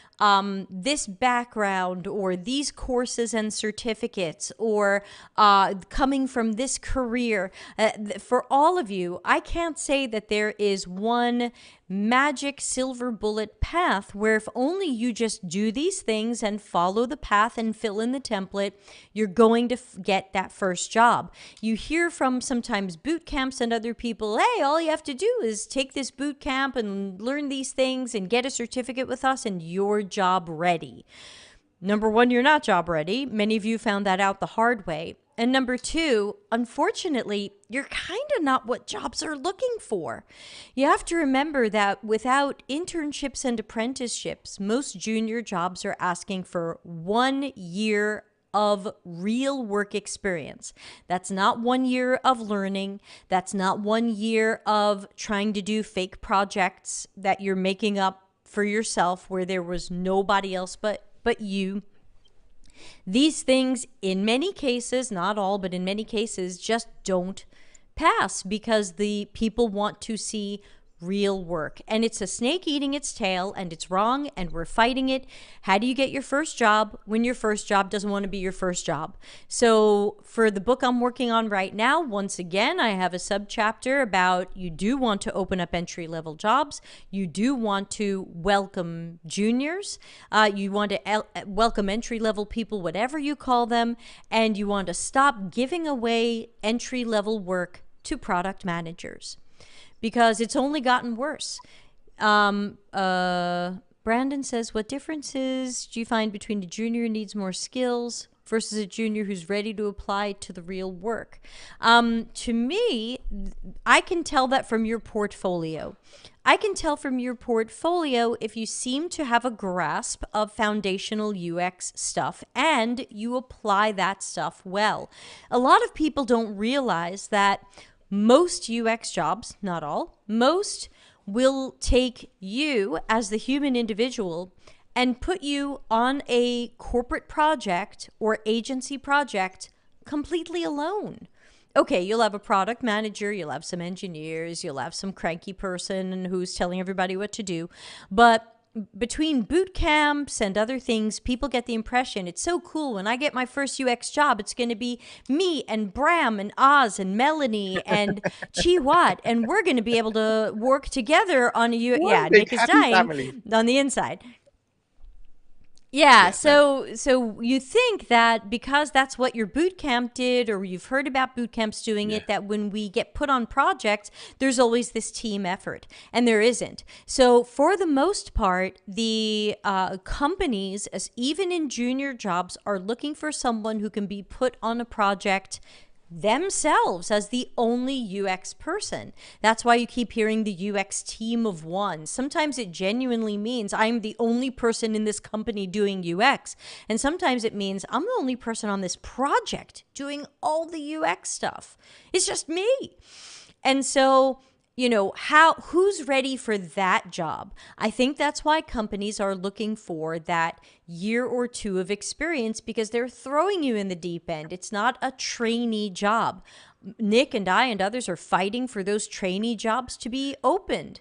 this background or these courses and certificates or coming from this career. For all of you, I can't say that there is one magic silver bullet path where if only you just do these things and follow the path and fill in the template, you're going to get that first job. You hear from sometimes boot camps and other people, hey, all you have to do is take this boot camp and learn these things and get a certificate with us and you're job ready. Number one, you're not job ready. Many of you found that out the hard way. And number two, unfortunately, you're kind of not what jobs are looking for. You have to remember that without internships and apprenticeships, most junior jobs are asking for 1 year of real work experience. That's not 1 year of learning. That's not 1 year of trying to do fake projects that you're making up for yourself where there was nobody else but you. These things, in many cases, not all, but in many cases, just don't pass because the people want to see real work. And it's a snake eating its tail, and it's wrong, and we're fighting it. How do you get your first job when your first job doesn't want to be your first job? So for the book I'm working on right now, once again, I have a subchapter about you do want to open up entry-level jobs. You do want to welcome juniors. You want to welcome entry-level people, whatever you call them, and you want to stop giving away entry-level work to product managers, because it's only gotten worse. Brandon says, what differences do you find between a junior who needs more skills versus a junior who's ready to apply to the real work? To me, I can tell that from your portfolio. I can tell from your portfolio if you seem to have a grasp of foundational UX stuff and you apply that stuff well. A lot of people don't realize that most UX jobs, not all, most will take you as the human individual and put you on a corporate project or agency project completely alone. Okay, you'll have a product manager, you'll have some engineers, you'll have some cranky person who's telling everybody what to do, but between boot camps and other things, people get the impression it's so cool. When I get my first UX job, it's going to be me and Bram and Oz and Melanie and Chi Wat, and we're going to be able to work together on a yeah, Nick is dying family on the inside. Yeah, so you think that because that's what your boot camp did, or you've heard about boot camps doing it, that when we get put on projects, there's always this team effort, and there isn't. So for the most part, the companies, as even in junior jobs, are looking for someone who can be put on a project themselves as the only UX person. That's why you keep hearing the UX team of one. Sometimes it genuinely means I'm the only person in this company doing UX. And sometimes it means I'm the only person on this project doing all the UX stuff. It's just me. And so, you know, who's ready for that job? I think that's why companies are looking for that year or two of experience, because they're throwing you in the deep end. It's not a trainee job. Nick and I and others are fighting for those trainee jobs to be opened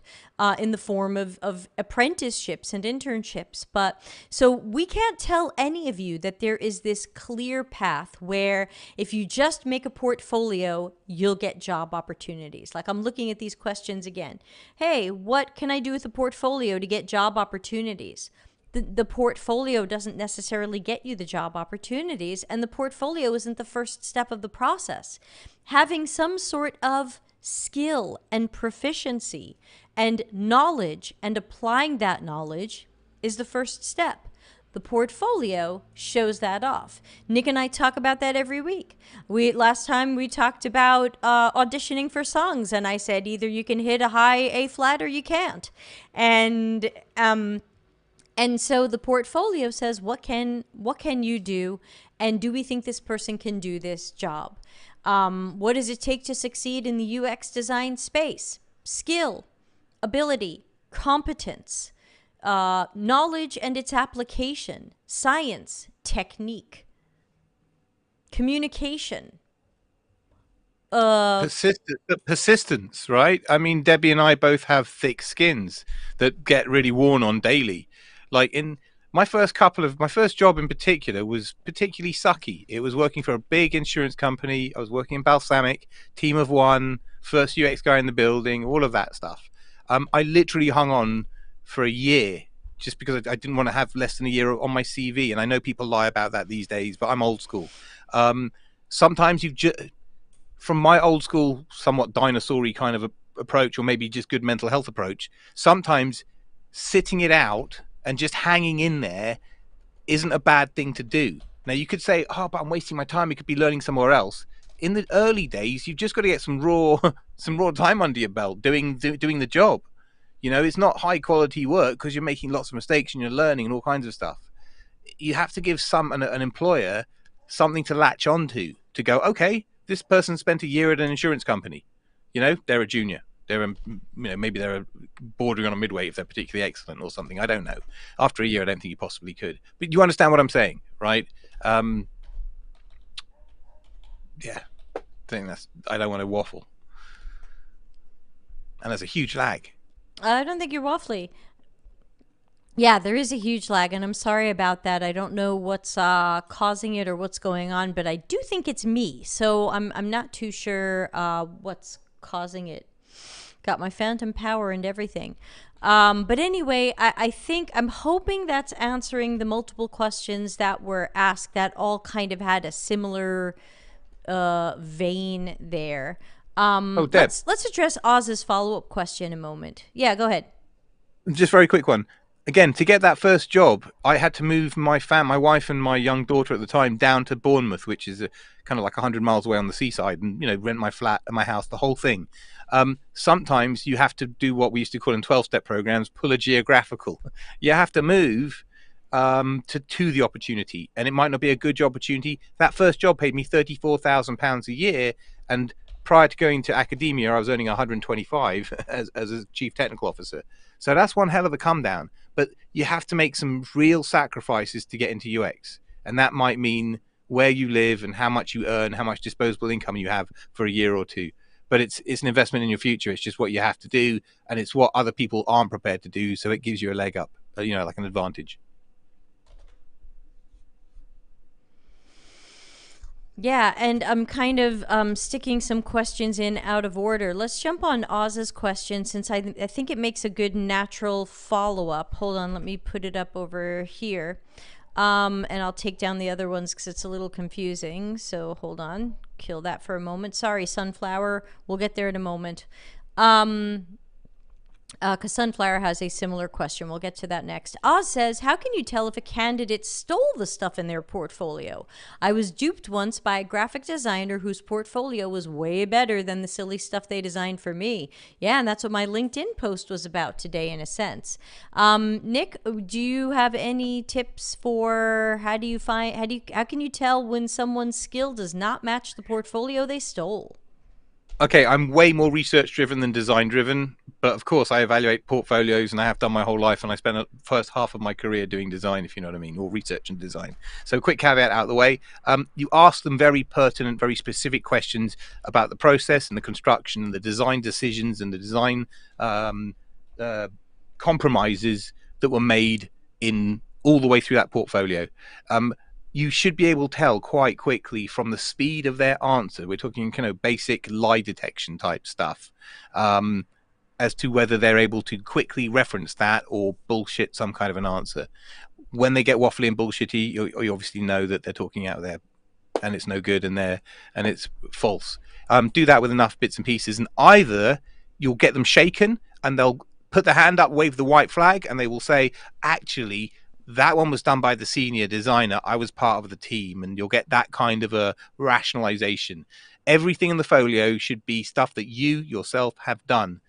in the form of apprenticeships and internships. But so we can't tell any of you that there is this clear path where if you just make a portfolio, you'll get job opportunities. Like, I'm looking at these questions again. Hey, what can I do with a portfolio to get job opportunities? the portfolio doesn't necessarily get you the job opportunities, and the portfolio isn't the first step of the process. Having some sort of skill and proficiency and knowledge and applying that knowledge is the first step. The portfolio shows that off. Nick and I talk about that every week. Last time we talked about auditioning for songs, and I said either you can hit a high A flat or you can't. And so the portfolio says, what can you do, and do we think this person can do this job? What does it take to succeed in the UX design space? Skill, ability, competence, knowledge and its application, science, technique, communication. Persistence, right? I mean, Debbie and I both have thick skins that get really worn on daily. Like in my first job in particular was particularly sucky. It was working for a big insurance company. I was working in balsamic, team of one, first UX guy in the building, all of that stuff. I literally hung on for a year just because I didn't want to have less than a year on my CV. And I know people lie about that these days, but I'm old school. Sometimes from my old school, somewhat dinosaur-y kind of approach, or maybe just good mental health approach, sometimes sitting it out and just hanging in there isn't a bad thing to do. Now, you could say, oh, but I'm wasting my time. You could be learning somewhere else. In the early days, you've just got to get some raw time under your belt doing the job. You know, it's not high quality work because you're making lots of mistakes and you're learning and all kinds of stuff. You have to give an employer something to latch onto, to go, okay, this person spent a year at an insurance company. You know, they're a junior. Maybe they're bordering on a midweight if they're particularly excellent or something. I don't know. After a year, I don't think you possibly could. But you understand what I'm saying, right? Yeah. I don't want to waffle. And there's a huge lag. I don't think you're waffly. Yeah, there is a huge lag, and I'm sorry about that. I don't know what's causing it or what's going on, but I do think it's me. So I'm not too sure what's causing it. Got my phantom power and everything. But anyway, I think I'm hoping that's answering the multiple questions that were asked that all kind of had a similar vein there. Deb. Let's address Oz's follow-up question in a moment. Yeah, go ahead. Just very quick one. Again, to get that first job, I had to move my wife and my young daughter at the time down to Bournemouth, which is kind of like 100 miles away on the seaside, and rent my flat and my house, the whole thing. Sometimes you have to do what we used to call in 12-step programs, pull a geographical. You have to move to the opportunity, and it might not be a good opportunity. That first job paid me £34,000 a year, and prior to going to academia, I was earning 125 as a chief technical officer. So that's one hell of a come down. But you have to make some real sacrifices to get into UX. And that might mean where you live and how much you earn, how much disposable income you have for a year or two. But it's an investment in your future. It's just what you have to do. And it's what other people aren't prepared to do. So it gives you a leg up, like an advantage. Yeah, and I'm kind of sticking some questions in out of order. Let's jump on Oz's question since I think it makes a good natural follow-up. Hold on, let me put it up over here. And I'll take down the other ones because it's a little confusing. So hold on, kill that for a moment. Sorry, Sunflower. We'll get there in a moment. Because Sunflower has a similar question. We'll get to that next. Oz says, how can you tell if a candidate stole the stuff in their portfolio? I was duped once by a graphic designer whose portfolio was way better than the silly stuff they designed for me. Yeah, and that's what my LinkedIn post was about today, in a sense. Nick, do you have any tips for how can you tell when someone's skill does not match the portfolio they stole? Okay, I'm way more research driven than design driven, but of course I evaluate portfolios, and I have done my whole life, and I spent the first half of my career doing design, if you know what I mean, or research and design. So quick caveat out of the way. You ask them very pertinent, very specific questions about the process and the construction and the design decisions and the design compromises that were made in all the way through that portfolio. You should be able to tell quite quickly from the speed of their answer. We're talking kind of basic lie detection type stuff. And as to whether they're able to quickly reference that or bullshit some kind of an answer. When they get waffly and bullshitty, you obviously know that they're talking out there and it's no good and it's false. Do that with enough bits and pieces, and either you'll get them shaken and they'll put the hand up, wave the white flag, and they will say, actually, that one was done by the senior designer. I was part of the team, and you'll get that kind of a rationalization. Everything in the folio should be stuff that you yourself have done.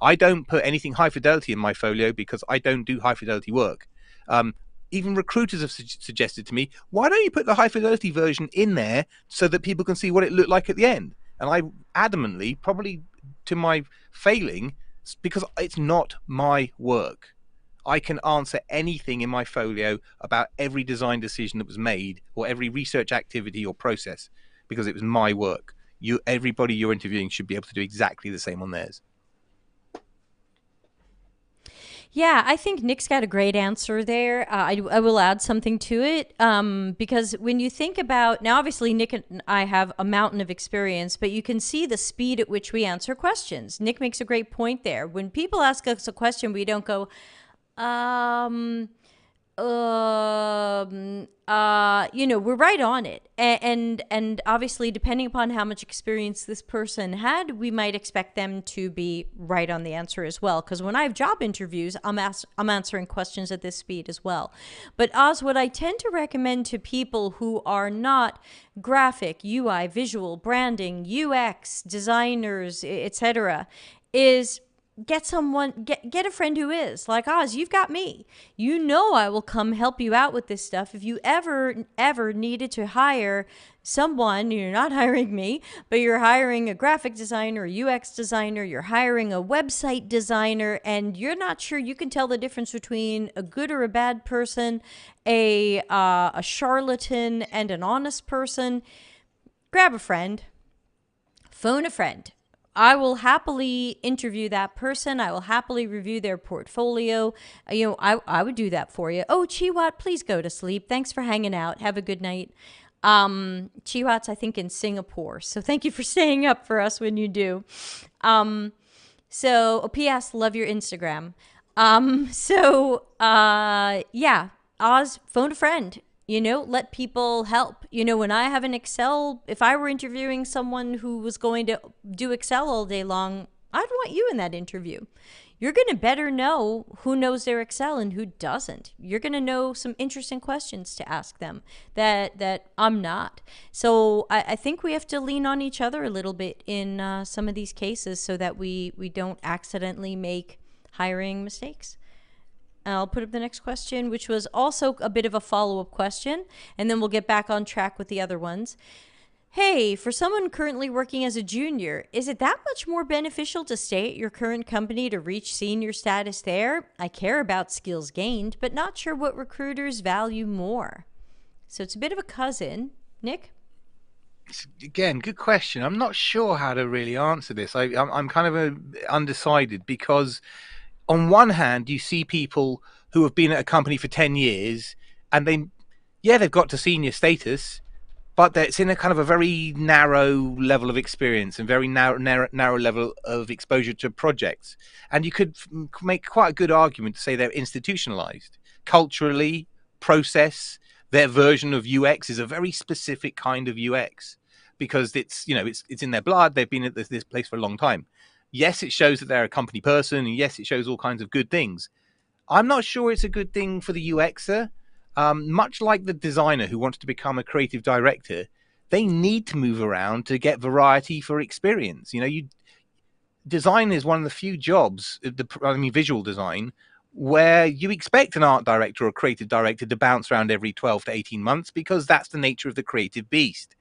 I don't put anything high fidelity in my folio because I don't do high fidelity work. Even recruiters have suggested to me, why don't you put the high fidelity version in there so that people can see what it looked like at the end? And I adamantly, probably to my failing, because it's not my work. I can answer anything in my folio about every design decision that was made or every research activity or process because it was my work. Everybody you're interviewing should be able to do exactly the same on theirs. Yeah, I think Nick's got a great answer there. I will add something to it because when you think about, now obviously Nick and I have a mountain of experience, but you can see the speed at which we answer questions. Nick makes a great point there. When people ask us a question, we don't go, we're right on it. And obviously, depending upon how much experience this person had, we might expect them to be right on the answer as well. Because when I have job interviews, I'm answering questions at this speed as well. But Oz, what I tend to recommend to people who are not graphic, UI, visual, branding, UX, designers, etc., is get a friend who is. Like Oz, you've got me. You know I will come help you out with this stuff. If you ever needed to hire someone, you're not hiring me, but you're hiring a graphic designer, a UX designer, you're hiring a website designer, and you're not sure you can tell the difference between a good or a bad person, a charlatan and an honest person, grab a friend, phone a friend. I will happily interview that person. I will happily review their portfolio. I would do that for you. Oh, Chiwat, please go to sleep. Thanks for hanging out. Have a good night. Chiwat's, I think, in Singapore. So thank you for staying up for us when you do. P.S. Love your Instagram. Yeah, Oz, phone a friend. Let people help. When I have an Excel, if I were interviewing someone who was going to do Excel all day long, I'd want you in that interview. You're going to better know who knows their Excel and who doesn't. You're going to know some interesting questions to ask them that I'm not. So I think we have to lean on each other a little bit in some of these cases so that we don't accidentally make hiring mistakes. I'll put up the next question, which was also a bit of a follow-up question, and then we'll get back on track with the other ones. Hey, for someone currently working as a junior, is it that much more beneficial to stay at your current company to reach senior status there? I care about skills gained, but not sure what recruiters value more. So it's a bit of a cousin. Nick? Again, good question. I'm not sure how to really answer this. I'm kind of undecided because on one hand, you see people who have been at a company for 10 years and they've got to senior status, but it's in a kind of a very narrow level of experience and very narrow level of exposure to projects. And you could make quite a good argument to say they're institutionalized. Culturally, process, their version of UX is a very specific kind of UX because it's in their blood. They've been at this place for a long time. Yes, it shows that they're a company person, and yes, it shows all kinds of good things. I'm not sure it's a good thing for the UXer. Much like the designer who wants to become a creative director, they need to move around to get variety for experience. Design is one of the few jobs, visual design, where you expect an art director or a creative director to bounce around every 12 to 18 months because that's the nature of the creative beast.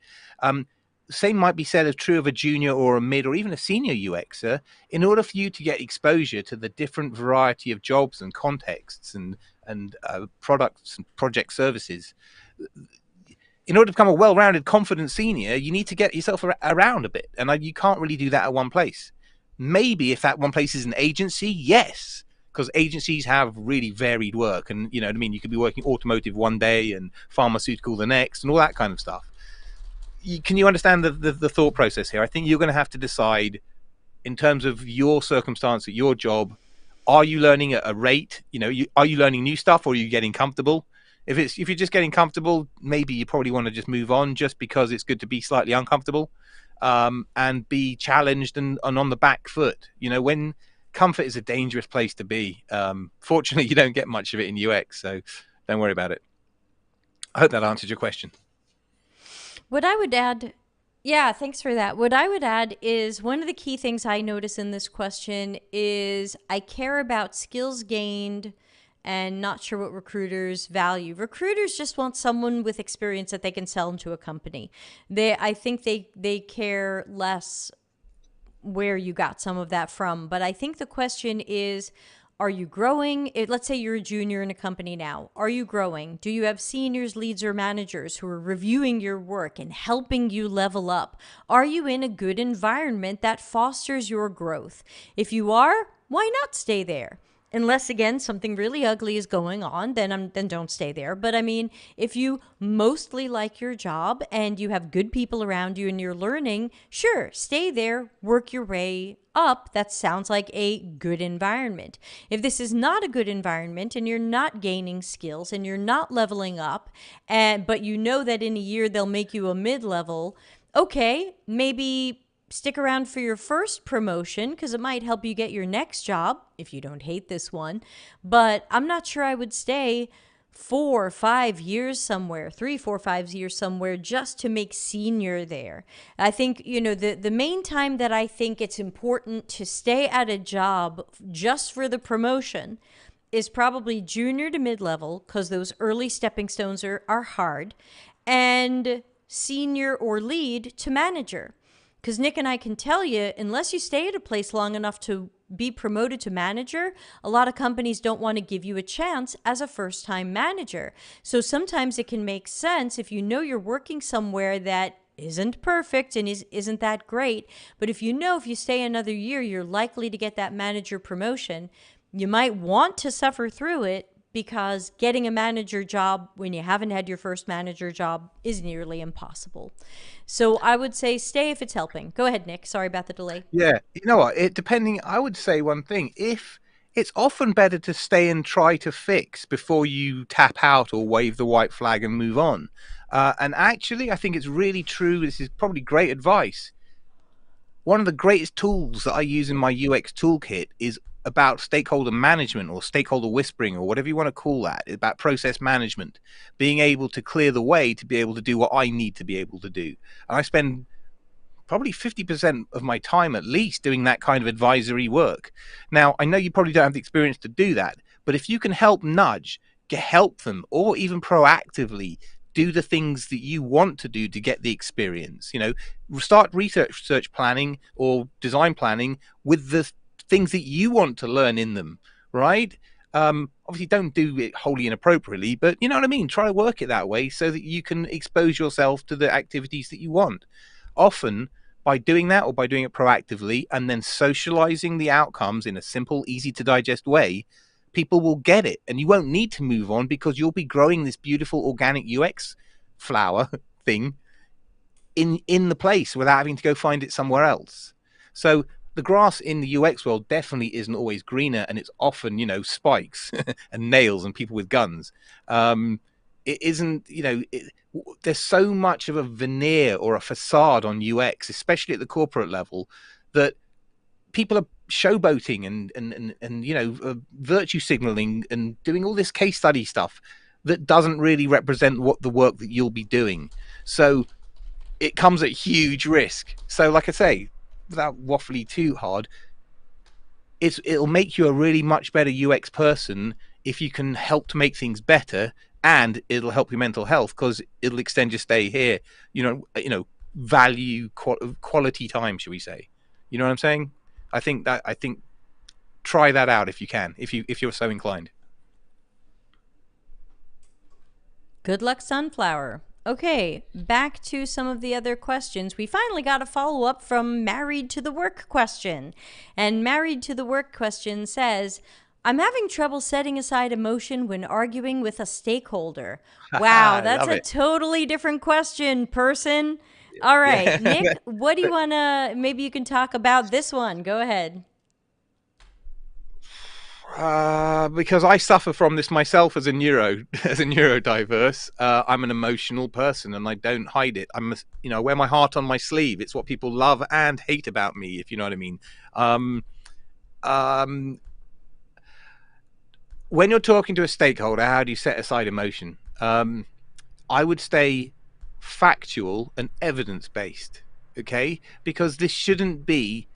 Same might be said of true of a junior or a mid or even a senior UXer. In order for you to get exposure to the different variety of jobs and contexts and products and project services, in order to become a well-rounded, confident senior, you need to get yourself around a bit. And you can't really do that at one place. Maybe if that one place is an agency, yes, because agencies have really varied work. And, you could be working automotive one day and pharmaceutical the next and all that kind of stuff. Can you understand the thought process here? I think you're going to have to decide in terms of your circumstance at your job, are you learning at a rate? Are you learning new stuff, or are you getting comfortable? If you're just getting comfortable, maybe you probably want to just move on, just because it's good to be slightly uncomfortable, and be challenged and on the back foot. When comfort is a dangerous place to be. Fortunately, you don't get much of it in UX, so don't worry about it. I hope that answered your question. What I would add, yeah, thanks for that. What I would add is one of the key things I notice in this question is I care about skills gained and not sure what recruiters value. Recruiters just want someone with experience that they can sell into a company. I think they care less where you got some of that from. But I think the question is, are you growing? Let's say you're a junior in a company now. Are you growing? Do you have seniors, leads, or managers who are reviewing your work and helping you level up? Are you in a good environment that fosters your growth? If you are, why not stay there? Unless, again, something really ugly is going on, then don't stay there. But I mean, if you mostly like your job and you have good people around you and you're learning, sure, stay there, work your way up. That sounds like a good environment. If this is not a good environment and you're not gaining skills and you're not leveling up, but you know that in a year they'll make you a mid-level, okay, maybe stick around for your first promotion because it might help you get your next job if you don't hate this one. But I'm not sure I would stay 4 or 5 years somewhere, 3, 4, 5 years somewhere just to make senior there. I think, the main time that I think it's important to stay at a job just for the promotion is probably junior to mid-level, because those early stepping stones are hard, and senior or lead to manager. Because Nick and I can tell you, unless you stay at a place long enough to be promoted to manager, a lot of companies don't want to give you a chance as a first-time manager. So sometimes it can make sense if you know you're working somewhere that isn't perfect and isn't that great, but if you stay another year, you're likely to get that manager promotion, you might want to suffer through it, because getting a manager job when you haven't had your first manager job is nearly impossible. So I would say stay if it's helping. Go ahead, Nick. Sorry about the delay. Yeah, you know what? I would say one thing. If it's often better to stay and try to fix before you tap out or wave the white flag and move on. And actually, I think it's really true. This is probably great advice. One of the greatest tools that I use in my UX toolkit is about stakeholder management, or stakeholder whispering, or whatever you want to call that. It's about process management, being able to clear the way to be able to do what I need to be able to do. And I spend probably 50% of my time at least doing that kind of advisory work. Now, I know you probably don't have the experience to do that, but if you can help nudge, help them, or even proactively do the things that you want to do to get the experience, start research planning or design planning with the things that you want to learn in them, right? Obviously, don't do it wholly inappropriately, but you know what I mean? Try to work it that way so that you can expose yourself to the activities that you want. Often, by doing that, or by doing it proactively and then socializing the outcomes in a simple, easy to digest way, people will get it, and you won't need to move on, because you'll be growing this beautiful organic UX flower thing in the place without having to go find it somewhere else. So the grass in the UX world definitely isn't always greener, and it's often, spikes and nails and people with guns. It isn't, there's so much of a veneer or a facade on UX, especially at the corporate level, that people are showboating and virtue signaling and doing all this case study stuff that doesn't really represent what the work that you'll be doing. So it comes at huge risk. So like I say, without waffling too hard, it'll make you a really much better UX person if you can help to make things better, and it'll help your mental health because it'll extend your stay here. Value quality time, should we say? You know what I'm saying? I think try that out if you can, if you're so inclined. Good luck, Sunflower. Okay, back to some of the other questions. We finally got a follow-up from Married to the Work question. And Married to the Work question says, I'm having trouble setting aside emotion when arguing with a stakeholder. Wow, that's a totally different question, person. All right, Yeah. Nick, what do you want to, maybe you can talk about this one. Go ahead. Because I suffer from this myself as a neurodiverse. I'm an emotional person, and I don't hide it. I wear my heart on my sleeve. It's what people love and hate about me, if you know what I mean. Um, um, when you're talking to a stakeholder, how do you set aside emotion? I would stay factual and evidence based. Okay, because this shouldn't be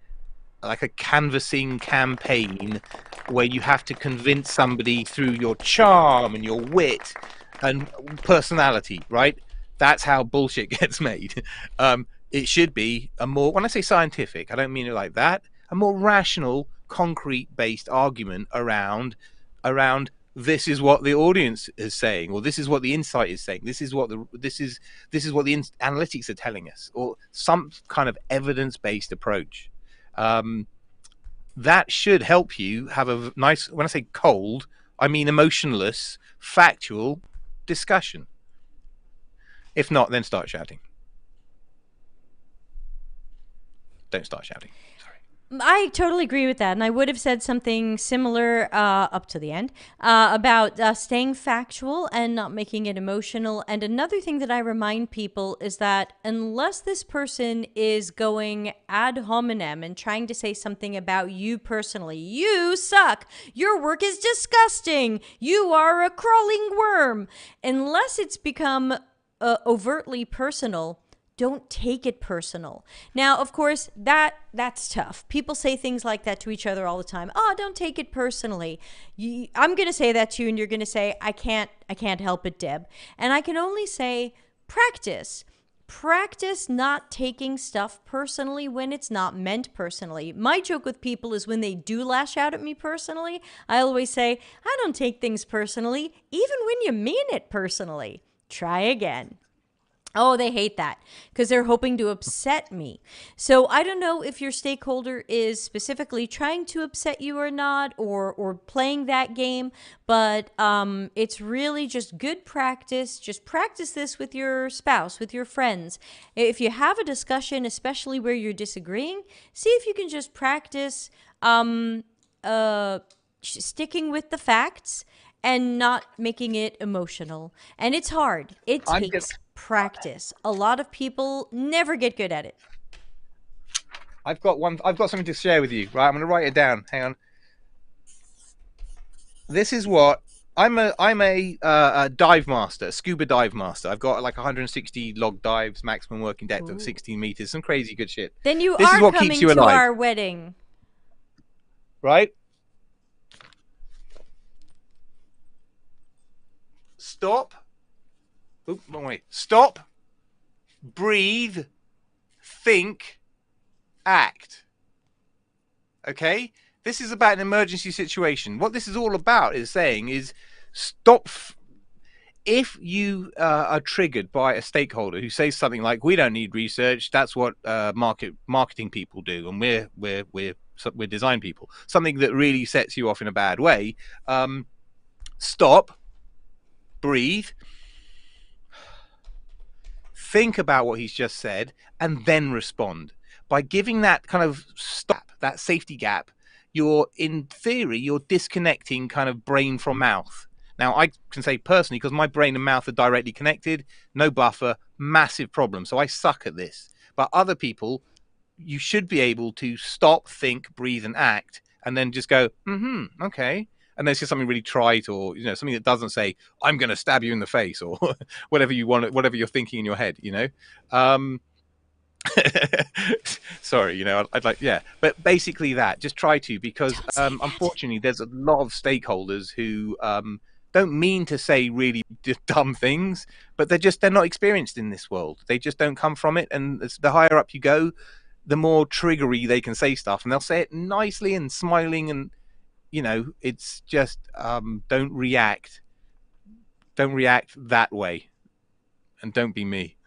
like a canvassing campaign where you have to convince somebody through your charm and your wit and personality, right? That's how bullshit gets made. It should be a more, when I say scientific, I don't mean it like that, a more rational, concrete based argument around this is what the audience is saying, or this is what the insight is saying, this is what the analytics are telling us, or some kind of evidence based approach. um, that should help you have a nice, when I say cold, I mean emotionless, factual discussion. If not, then start shouting. Don't start shouting. Sorry. I totally agree with that. And I would have said something similar up to the end about staying factual and not making it emotional. And another thing that I remind people is that unless this person is going ad hominem and trying to say something about you personally, you suck, your work is disgusting, you are a crawling worm, unless it's become overtly personal, don't take it personal. Now, of course, that's tough. People say things like that to each other all the time. Oh, don't take it personally. I'm going to say that to you, and you're going to say, I can't help it, Deb. And I can only say, practice. Practice not taking stuff personally when it's not meant personally. My joke with people is when they do lash out at me personally, I always say, I don't take things personally, even when you mean it personally. Try again. Oh, they hate that because they're hoping to upset me. So I don't know if your stakeholder is specifically trying to upset you or not, or playing that game, but it's really just good practice. Just practice this with your spouse, with your friends. If you have a discussion, especially where you're disagreeing, see if you can just practice sticking with the facts and not making it emotional. And it's hard. It I'm gonna, takes practice. A lot of people never get good at it. I've got one. I've got something to share with you. Right, I'm going to write it down. Hang on. This is what I'm a dive master, a scuba dive master. I've got like 160 log dives, maximum working depth of 16 meters, some crazy good shit. Then you This is are what keeps coming you to alive, our wedding. right? Stop. Oop, wrong way. Stop. Breathe. Think. Act. Okay? This is about an emergency situation. What this is all about is saying is stop. If you are triggered by a stakeholder who says something like, "We don't need research. That's what marketing people do, and we're design people," something that really sets you off in a bad way. Stop. Breathe. Think about what he's just said, and then respond. By giving that kind of stop, that safety gap, in theory, you're disconnecting kind of brain from mouth. Now, I can say personally, because my brain and mouth are directly connected, no buffer, massive problem. So I suck at this. But other people, you should be able to stop, think, breathe, and act, and then just go, okay. And then say something really trite, or something that doesn't say, "I'm going to stab you in the face," or whatever you want, whatever you're thinking in your head. Sorry, I'd like, yeah, but basically that. Just try to, because unfortunately, there's a lot of stakeholders who don't mean to say really dumb things, but they're not experienced in this world. They just don't come from it, and the higher up you go, the more triggery they can say stuff, and they'll say it nicely and smiling, and it's just don't react that way, and don't be me.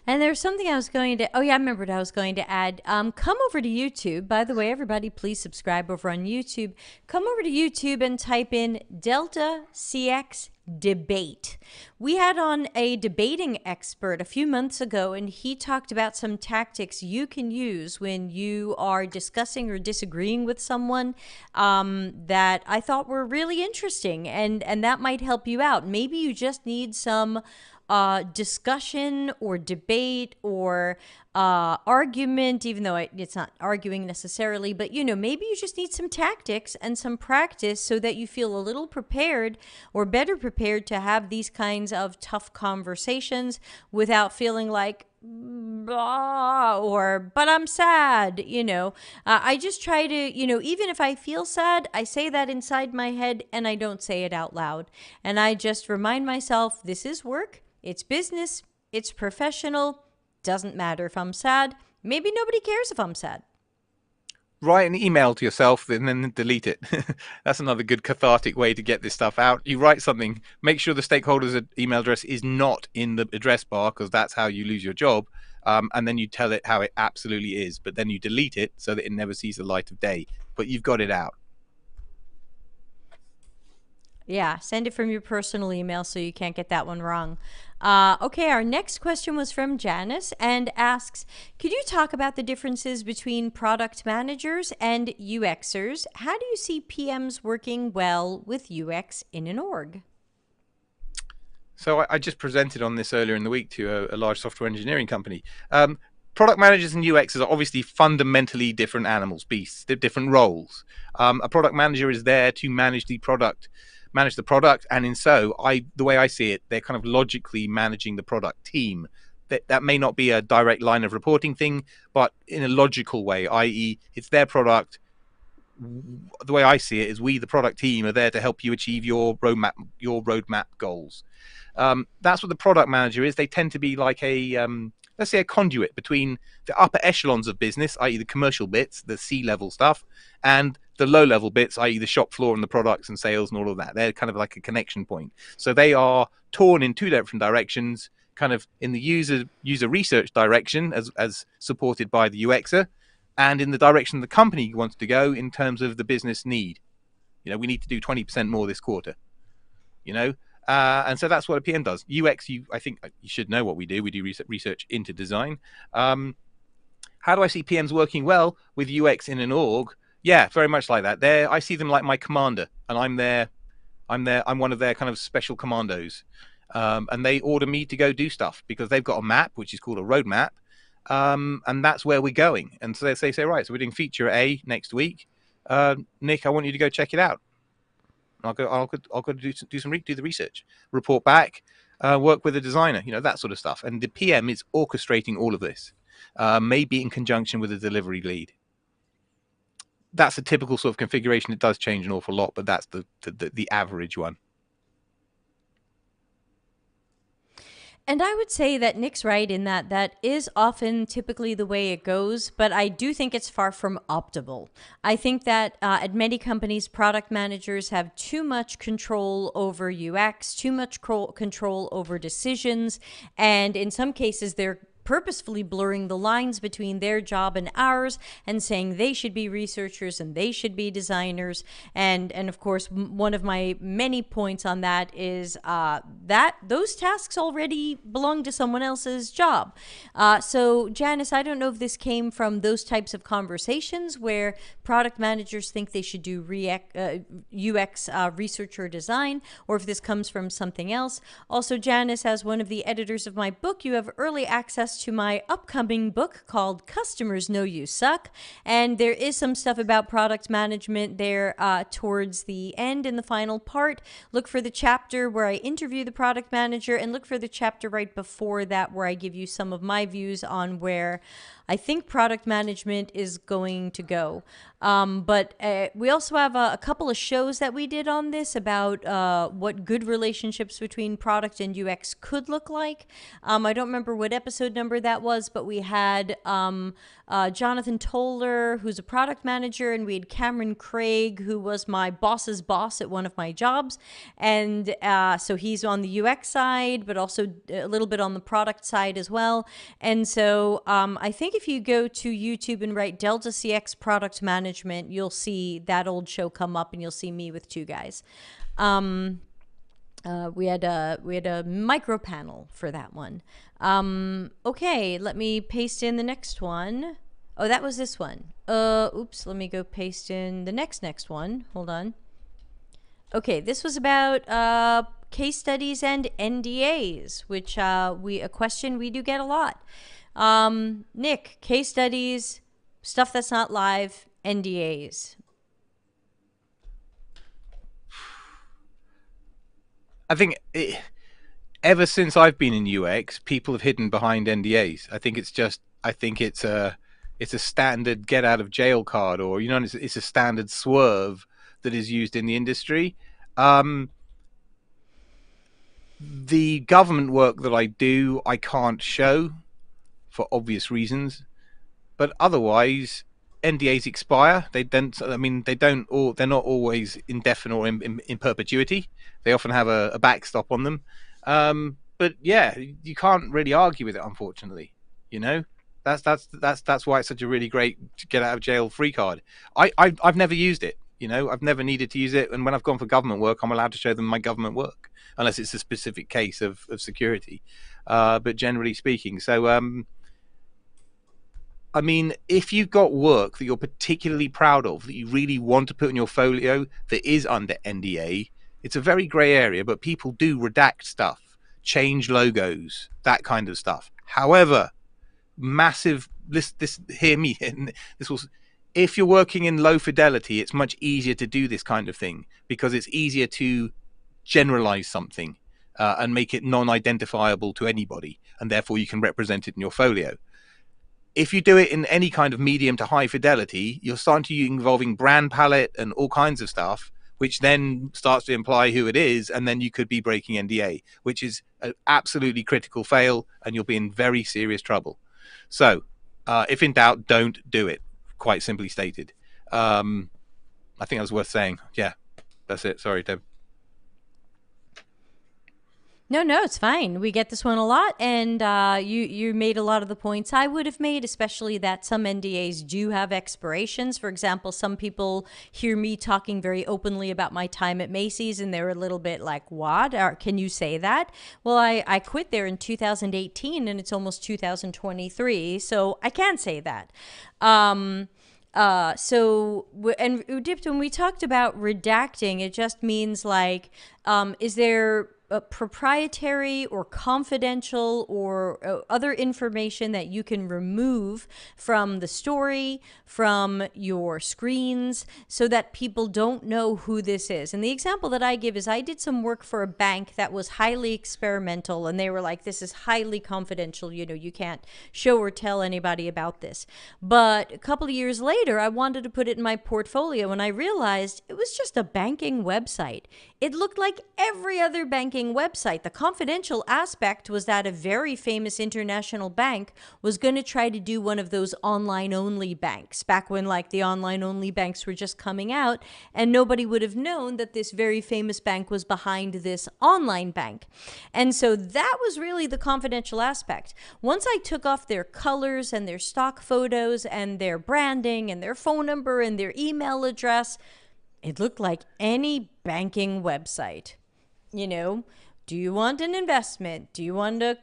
And there's something I was going to, oh yeah, I remembered I was going to add. Come over to YouTube. By the way, everybody, please subscribe over on YouTube. Come over to YouTube and type in Delta CX debate. We had on a debating expert a few months ago, and he talked about some tactics you can use when you are discussing or disagreeing with someone that I thought were really interesting, and that might help you out. Maybe you just need some discussion or debate or argument, even though it's not arguing necessarily, but maybe you just need some tactics and some practice so that you feel a little prepared or better prepared to have these kinds of tough conversations without feeling like, or but I'm sad. I just try to, even if I feel sad, I say that inside my head and I don't say it out loud, and I just remind myself, this is work, it's business, it's professional. Doesn't matter if I'm sad. Maybe nobody cares if I'm sad. Write an email to yourself and then delete it. That's another good cathartic way to get this stuff out. You write something, make sure the stakeholder's email address is not in the address bar, because that's how you lose your job. And then you tell it how it absolutely is, but then you delete it so that it never sees the light of day. But you've got it out. Yeah, send it from your personal email so you can't get that one wrong. Okay, our next question was from Janice and asks, could you talk about the differences between product managers and UXers? How do you see PMs working well with UX in an org? So I just presented on this earlier in the week to a large software engineering company. Product managers and UXers are obviously fundamentally different animals, beasts, different roles. A product manager is there to manage the product, and the way I see it, they're kind of logically managing the product team. That may not be a direct line of reporting thing, but in a logical way, i.e., it's their product. The way I see it is, we, the product team, are there to help you achieve your roadmap goals. That's what the product manager is. They tend to be like let's say a conduit between the upper echelons of business, i.e. the commercial bits, the C-level stuff, and the low-level bits, i.e. the shop floor and the products and sales and all of that. They're kind of like a connection point. So they are torn in two different directions, kind of in the user research direction as supported by the UXer, and in the direction the company wants to go in terms of the business need. We need to do 20% more this quarter. And so that's what a PM does. UX, I think you should know what we do. We do research into design. How do I see PMs working well with UX in an org? Yeah, very much like that. I see them like my commander, and I'm one of their kind of special commandos. And they order me to go do stuff because they've got a map, which is called a roadmap. And that's where we're going. And so they say, right, so we're doing feature A next week. Nick, I want you to go check it out. I'll go do the research, report back, work with a designer, that sort of stuff. And the PM is orchestrating all of this, maybe in conjunction with a delivery lead. That's a typical sort of configuration. It does change an awful lot, but that's the average one. And I would say that Nick's right in that is often typically the way it goes, but I do think it's far from optimal. I think that at many companies, product managers have too much control over UX, too much control over decisions, and in some cases they're purposefully blurring the lines between their job and ours and saying they should be researchers and they should be designers. And of course, one of my many points on that is that those tasks already belong to someone else's job. So Janice, I don't know if this came from those types of conversations where product managers think they should do UX research or design, or if this comes from something else. Also, Janice, as one of the editors of my book, you have early access to my upcoming book called Customers Know You Suck. And there is some stuff about product management there towards the end in the final part. Look for the chapter where I interview the product manager, and look for the chapter right before that where I give you some of my views on where I think product management is going to go. But we also have a couple of shows that we did on this about what good relationships between product and UX could look like. I don't remember what episode number that was, but we had Jonathan Toller, who's a product manager, and we had Cameron Craig, who was my boss's boss at one of my jobs. And so he's on the UX side, but also a little bit on the product side as well. And so I think if you go to YouTube and write Delta CX product management, you'll see that old show come up, and you'll see me with two guys. We had a micro panel for that one. Okay, let me paste in the next one. Oh, that was this one. Oops, let me go paste in the next one. Hold on. Okay, this was about case studies and NDAs, which a question we do get a lot. Nick, case studies, stuff that's not live, NDAs. I think ever since I've been in UX, people have hidden behind NDAs. I think it's a standard get out of jail card, or it's a standard swerve that is used in the industry. The government work that I do, I can't show for obvious reasons, but otherwise, NDAs expire. They don't. I mean, they don't. All they're not always indefinite or in perpetuity. They often have a backstop on them. But yeah, you can't really argue with it, unfortunately. You know, that's why it's such a really great get out of jail free card. I've never used it. I've never needed to use it, and when I've gone for government work, I'm allowed to show them my government work, unless it's a specific case of security. But generally speaking, so I mean, if you've got work that you're particularly proud of, that you really want to put in your folio that is under NDA, it's a very grey area, but people do redact stuff, change logos, that kind of stuff. However, massive, hear me, this was, if you're working in low fidelity, it's much easier to do this kind of thing because it's easier to generalize something and make it non-identifiable to anybody, and therefore you can represent it in your folio. If you do it in any kind of medium to high fidelity, you're starting to involving brand palette and all kinds of stuff, which then starts to imply who it is, and then you could be breaking NDA, which is an absolutely critical fail, and you'll be in very serious trouble. So, if in doubt, don't do it. Quite simply stated. I think that was worth saying. Yeah, that's it. Sorry, Deb. No, it's fine. We get this one a lot, and you made a lot of the points I would have made, especially that some NDAs do have expirations. For example, some people hear me talking very openly about my time at Macy's, and they're a little bit like, what? Or, can you say that? Well, I quit there in 2018, and it's almost 2023, so I can say that. And Udipt, when we talked about redacting, it just means like, is there proprietary or confidential or other information that you can remove from the story, from your screens, so that people don't know who this is. And the example that I give is I did some work for a bank that was highly experimental, and they were like, this is highly confidential, you can't show or tell anybody about this. But a couple of years later, I wanted to put it in my portfolio, and I realized it was just a banking website. It looked like every other banking website. The confidential aspect was that a very famous international bank was going to try to do one of those online-only banks, back when like the online-only banks were just coming out, and nobody would have known that this very famous bank was behind this online bank. And so that was really the confidential aspect. Once I took off their colors and their stock photos and their branding and their phone number and their email address, it looked like any banking website. Do you want an investment? Do you want to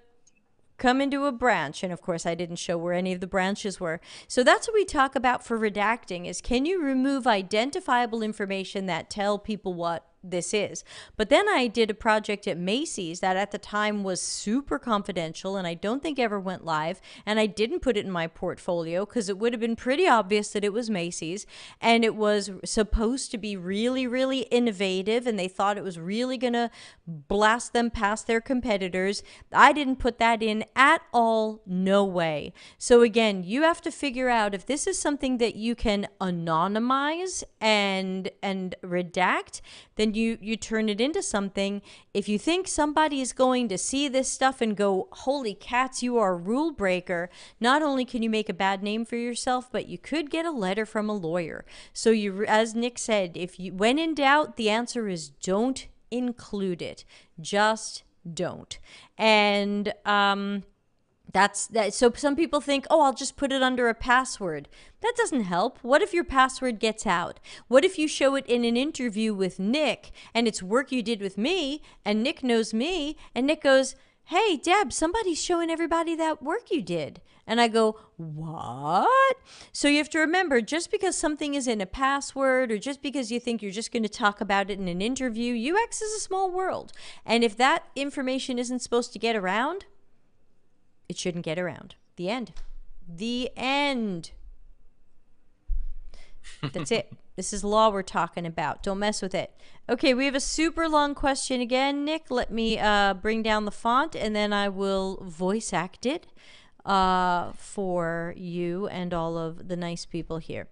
come into a branch? And of course, I didn't show where any of the branches were. So that's what we talk about for redacting, is can you remove identifiable information that tell people what this is? But then I did a project at Macy's that at the time was super confidential, and I don't think ever went live, and I didn't put it in my portfolio because it would have been pretty obvious that it was Macy's, and it was supposed to be really, really innovative, and they thought it was really gonna blast them past their competitors. I didn't put that in at all. No way. So again, you have to figure out if this is something that you can anonymize and redact, then you turn it into something. If you think somebody is going to see this stuff and go, holy cats, you are a rule breaker, not only can you make a bad name for yourself, but you could get a letter from a lawyer. So you, as Nick said, when in doubt, the answer is don't include it. Just don't. And That's that. So some people think, oh, I'll just put it under a password. That doesn't help. What if your password gets out? What if you show it in an interview with Nick and it's work you did with me and Nick knows me and Nick goes, hey, Deb, somebody's showing everybody that work you did. And I go, what? So you have to remember, just because something is in a password or just because you think you're just going to talk about it in an interview, UX is a small world. And if that information isn't supposed to get around, it shouldn't get around. The end. The end. That's it. This is law we're talking about. Don't mess with it. Okay, we have a super long question again, Nick. Let me bring down the font, and then I will voice act it for you and all of the nice people here.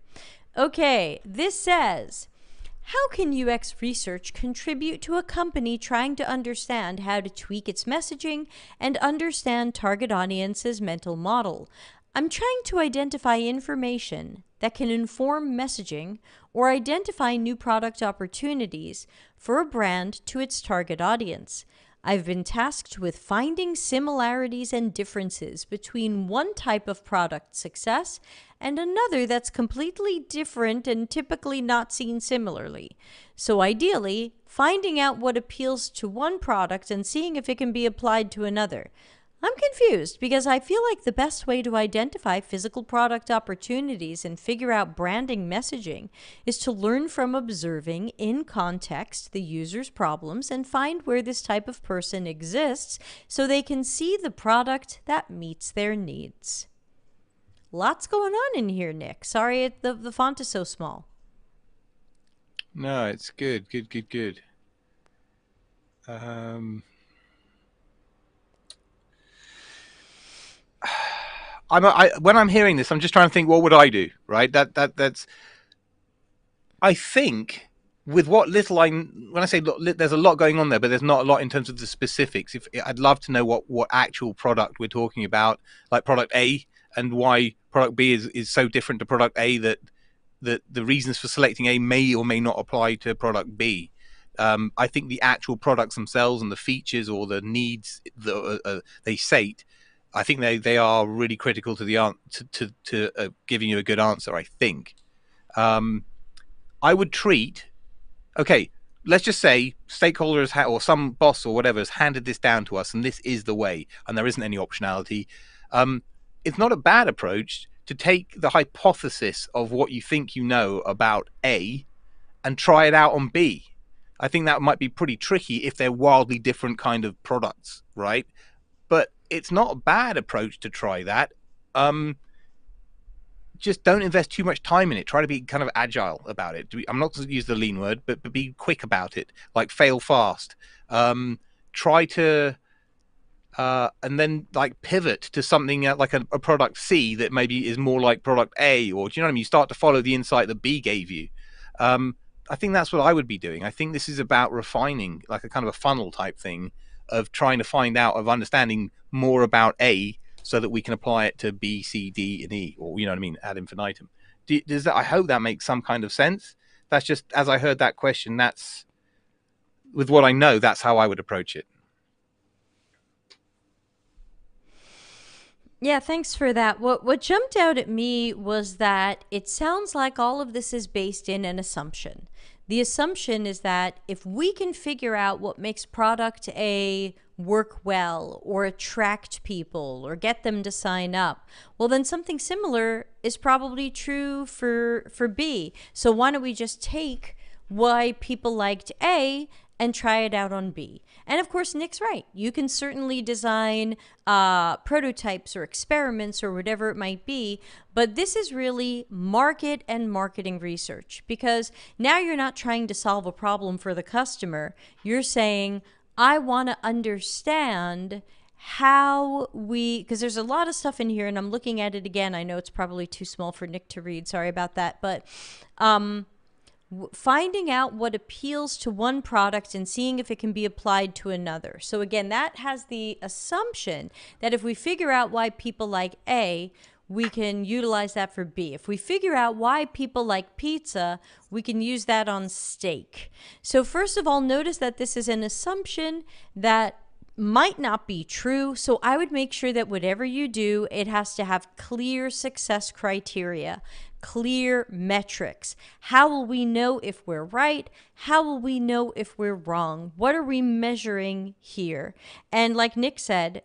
Okay, this says, how can UX research contribute to a company trying to understand how to tweak its messaging and understand target audience's mental model? I'm trying to identify information that can inform messaging or identify new product opportunities for a brand to its target audience. I've been tasked with finding similarities and differences between one type of product success and another that's completely different and typically not seen similarly. So ideally, finding out what appeals to one product and seeing if it can be applied to another. I'm confused because I feel like the best way to identify physical product opportunities and figure out branding messaging is to learn from observing in context the user's problems and find where this type of person exists so they can see the product that meets their needs. Lots going on in here, Nick. Sorry the font is so small. No, it's good. When I'm hearing this, I'm just trying to think, what would I do, right? That's. I think with what little when I say there's a lot going on there, but there's not a lot in terms of the specifics. I'd love to know what actual product we're talking about, like product A, and why product B is so different to product A that the reasons for selecting A may or may not apply to product B. I think the actual products themselves and the features or the needs that they sate, I think they are really critical to the to giving you a good answer. I think I would treat. Okay, let's just say stakeholders or some boss or whatever has handed this down to us, and this is the way, and there isn't any optionality. It's not a bad approach to take the hypothesis of what you think you know about A and try it out on B. I think that might be pretty tricky if they're wildly different kind of products, right? But it's not a bad approach to try that. Just don't invest too much time in it. Try to be kind of agile about it. I'm not going to use the lean word, but be quick about it. Like fail fast. Try to and then like pivot to something like a product C that maybe is more like product A, or do you know what I mean? You start to follow the insight that B gave you. I think that's what I would be doing. I think this is about refining, like a kind of a funnel type thing of trying to find out, of understanding more about A so that we can apply it to B, C, D, and E, or you know what I mean, ad infinitum. Does that? I hope that makes some kind of sense. That's just, as I heard that question, that's with what I know, that's how I would approach it. Yeah, thanks for that. What jumped out at me was that it sounds like all of this is based in an assumption. The assumption is that if we can figure out what makes product A work well or attract people or get them to sign up, well, then something similar is probably true for B. So why don't we just take why people liked A and try it out on B? And of course, Nick's right. You can certainly design prototypes or experiments or whatever it might be, but this is really market and marketing research, because now you're not trying to solve a problem for the customer. You're saying, I want to understand how because there's a lot of stuff in here and I'm looking at it again. I know it's probably too small for Nick to read. Sorry about that. But finding out what appeals to one product and seeing if it can be applied to another. So again, that has the assumption that if we figure out why people like A, we can utilize that for B. If we figure out why people like pizza, we can use that on steak. So first of all, notice that this is an assumption that might not be true. So I would make sure that whatever you do, it has to have clear success criteria, clear metrics. How will we know if we're right? How will we know if we're wrong? What are we measuring here? And like Nick said,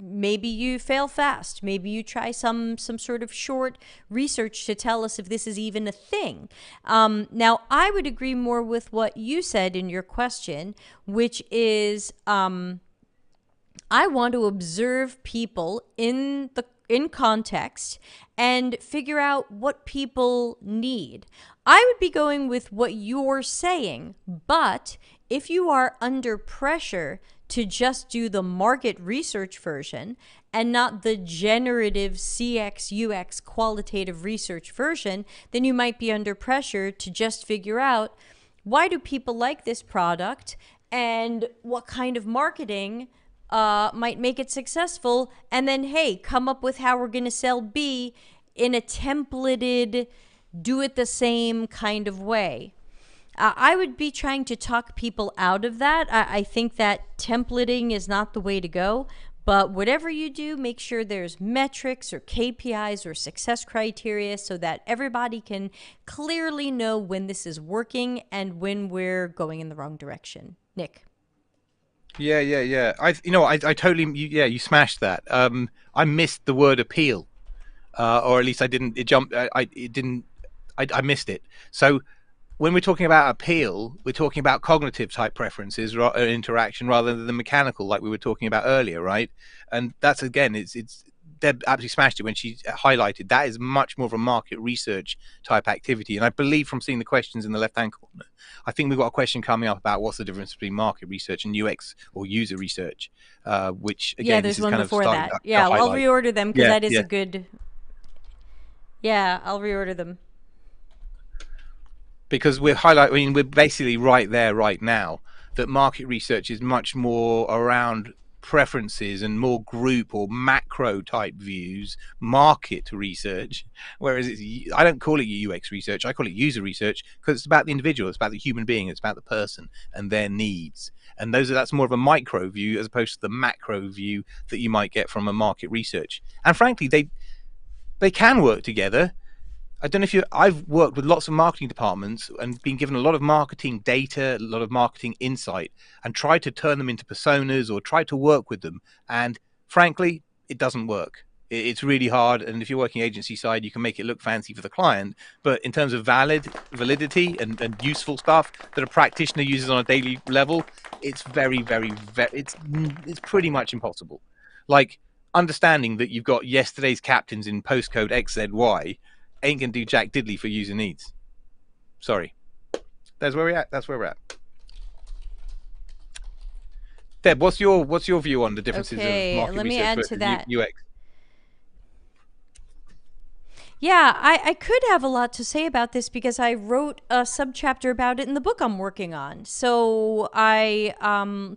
maybe you fail fast. Maybe you try some sort of short research to tell us if this is even a thing. Now, I would agree more with what you said in your question, which is I want to observe people in context and figure out what people need. I would be going with what you're saying, but if you are under pressure to just do the market research version and not the generative CX UX qualitative research version, then you might be under pressure to just figure out, why do people like this product and what kind of marketing might make it successful, and then, hey, come up with how we're going to sell B in a templated, do it the same kind of way. I would be trying to talk people out of that. I think that templating is not the way to go. But whatever you do, make sure there's metrics or KPIs or success criteria so that everybody can clearly know when this is working and when we're going in the wrong direction. Nick. Yeah. I totally, you smashed that. I missed the word appeal, or at least I didn't. It jumped. It didn't. I missed it. So when we're talking about appeal, we're talking about cognitive type preferences or interaction rather than the mechanical, like we were talking about earlier, right? And that's, again, it's Deb absolutely smashed it when she highlighted that is much more of a market research type activity. And I believe from seeing the questions in the left-hand corner, I think we've got a question coming up about what's the difference between market research and UX or user research, which, again, there's this is one kind of before starting that. to highlight. I'll reorder them because that is yeah. a good. Yeah, I'll reorder them. Because we're basically right there right now that market research is much more around preferences and more group or macro type views, market research, whereas I don't call it UX research, I call it user research, because it's about the individual, it's about the human being, it's about the person and their needs. And that's more of a micro view as opposed to the macro view that you might get from a market research. And frankly, they can work together. I don't know if I've worked with lots of marketing departments and been given a lot of marketing data, a lot of marketing insight, and tried to turn them into personas or tried to work with them. And frankly, it doesn't work. It's really hard. And if you're working agency side, you can make it look fancy for the client. But in terms of validity and useful stuff that a practitioner uses on a daily level, it's very, very, it's pretty much impossible. Like understanding that you've got yesterday's captains in postcode XZY ain't gonna do jack diddly for user needs. Sorry. That's where we're at. Deb, what's your view on the differences of market let me research add versus to that. UX? Yeah, I could have a lot to say about this because I wrote a subchapter about it in the book I'm working on. So I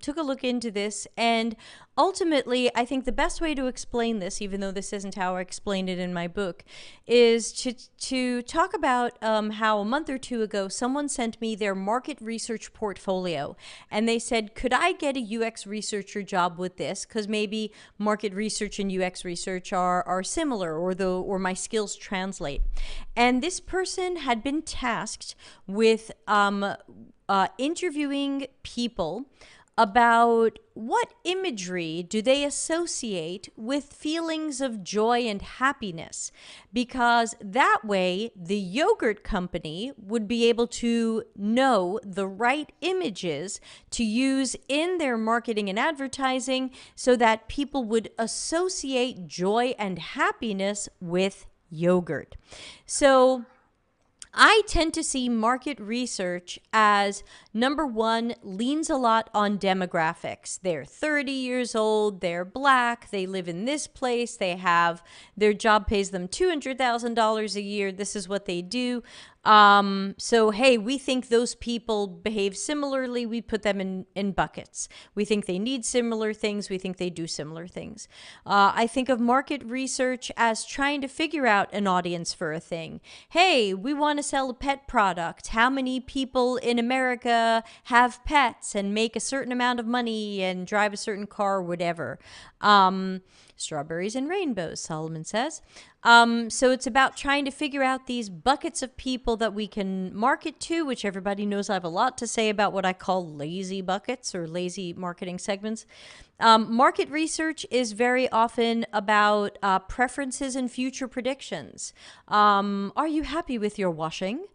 took a look into this, and ultimately, I think the best way to explain this, even though this isn't how I explained it in my book, is to talk about how a month or two ago, someone sent me their market research portfolio, and they said, could I get a UX researcher job with this? Because maybe market research and UX research are similar, or my skills translate. And this person had been tasked with interviewing people about what imagery do they associate with feelings of joy and happiness, because that way the yogurt company would be able to know the right images to use in their marketing and advertising so that people would associate joy and happiness with yogurt. So I tend to see market research as, number one, leans a lot on demographics. They're 30 years old, they're black, they live in this place, their job pays them $200,000 a year, this is what they do. So, hey, we think those people behave similarly. We put them in buckets. We think they need similar things. We think they do similar things. I think of market research as trying to figure out an audience for a thing. Hey, we want to sell a pet product. How many people in America have pets and make a certain amount of money and drive a certain car, whatever? Strawberries and rainbows, Solomon says. So it's about trying to figure out these buckets of people that we can market to, which everybody knows I have a lot to say about what I call lazy buckets or lazy marketing segments. Market research is very often about preferences and future predictions. Are you happy with your washing?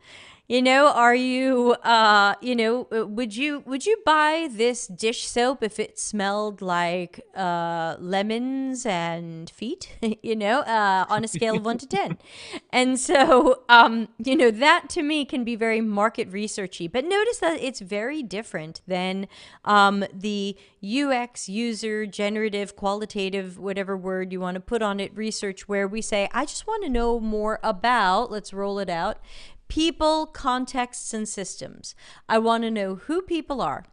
Are you, would you buy this dish soap if it smelled like lemons and feet? On a scale of 1 to 10. And so, that to me can be very market researchy. But notice that it's very different than the UX, user, generative, qualitative, whatever word you want to put on it, research, where we say, I just want to know more about, let's roll it out, people, contexts, and systems. I want to know who people are.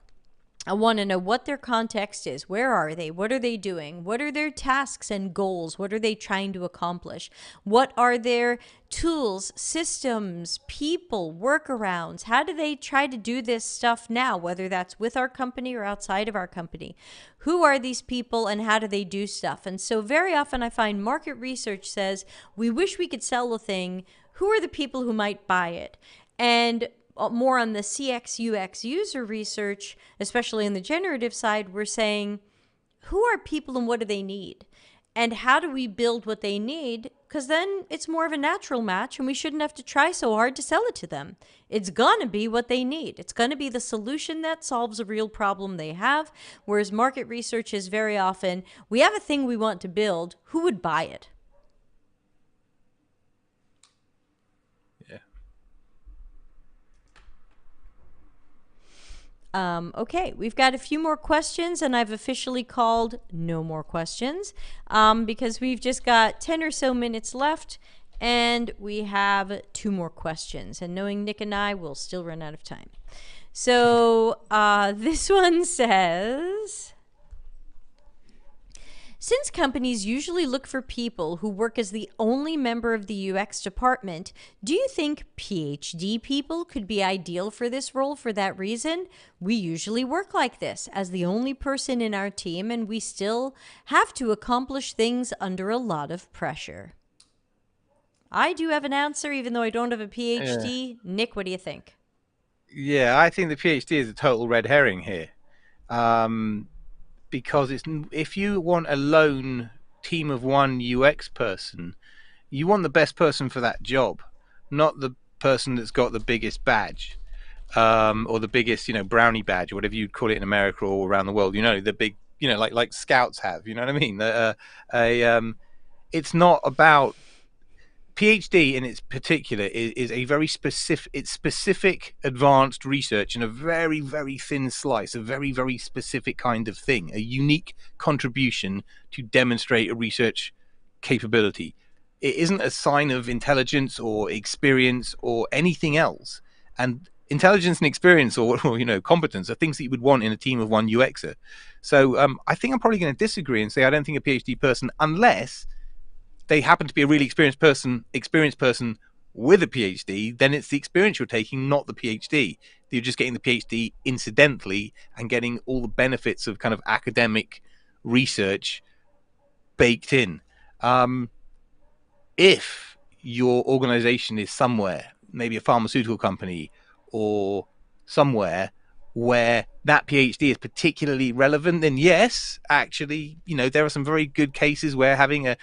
I want to know what their context is. Where are they? What are they doing? What are their tasks and goals? What are they trying to accomplish? What are their tools, systems, people, workarounds? How do they try to do this stuff now, whether that's with our company or outside of our company? Who are these people and how do they do stuff? And so very often I find market research says, we wish we could sell a thing. Who are the people who might buy it? And more on the CX, UX user research, especially on the generative side, we're saying, who are people and what do they need? And how do we build what they need? Because then it's more of a natural match and we shouldn't have to try so hard to sell it to them. It's going to be what they need. It's going to be the solution that solves a real problem they have. Whereas market research is very often, we have a thing we want to build. Who would buy it? Okay, we've got a few more questions, and I've officially called no more questions because we've just got 10 or so minutes left, and we have 2 more questions. And knowing Nick and I, we'll still run out of time. So this one says, since companies usually look for people who work as the only member of the UX department, do you think PhD people could be ideal for this role for that reason? We usually work like this, as the only person in our team, and we still have to accomplish things under a lot of pressure. I do have an answer, even though I don't have a PhD. Yeah. Nick, what do you think? Yeah, I think the PhD is a total red herring here. Because if you want a lone team of 1 UX person, you want the best person for that job, not the person that's got the biggest badge or the biggest, brownie badge or whatever you'd call it in America or around the world. The big, like scouts have. You know what I mean? It's not about PhD in its particular is a very specific advanced research in a very, very thin slice, a very, very specific kind of thing, a unique contribution to demonstrate a research capability. It isn't a sign of intelligence or experience or anything else. And intelligence and experience or competence are things that you would want in a team of 1 UXer. So I think I'm probably going to disagree and say I don't think a PhD person, unless they happen to be a really experienced person with a PhD, then it's the experience you're taking, not the PhD. You're just getting the PhD incidentally and getting all the benefits of kind of academic research baked in. If your organization is somewhere, maybe a pharmaceutical company or somewhere where that PhD is particularly relevant, then yes, actually, there are some very good cases where having a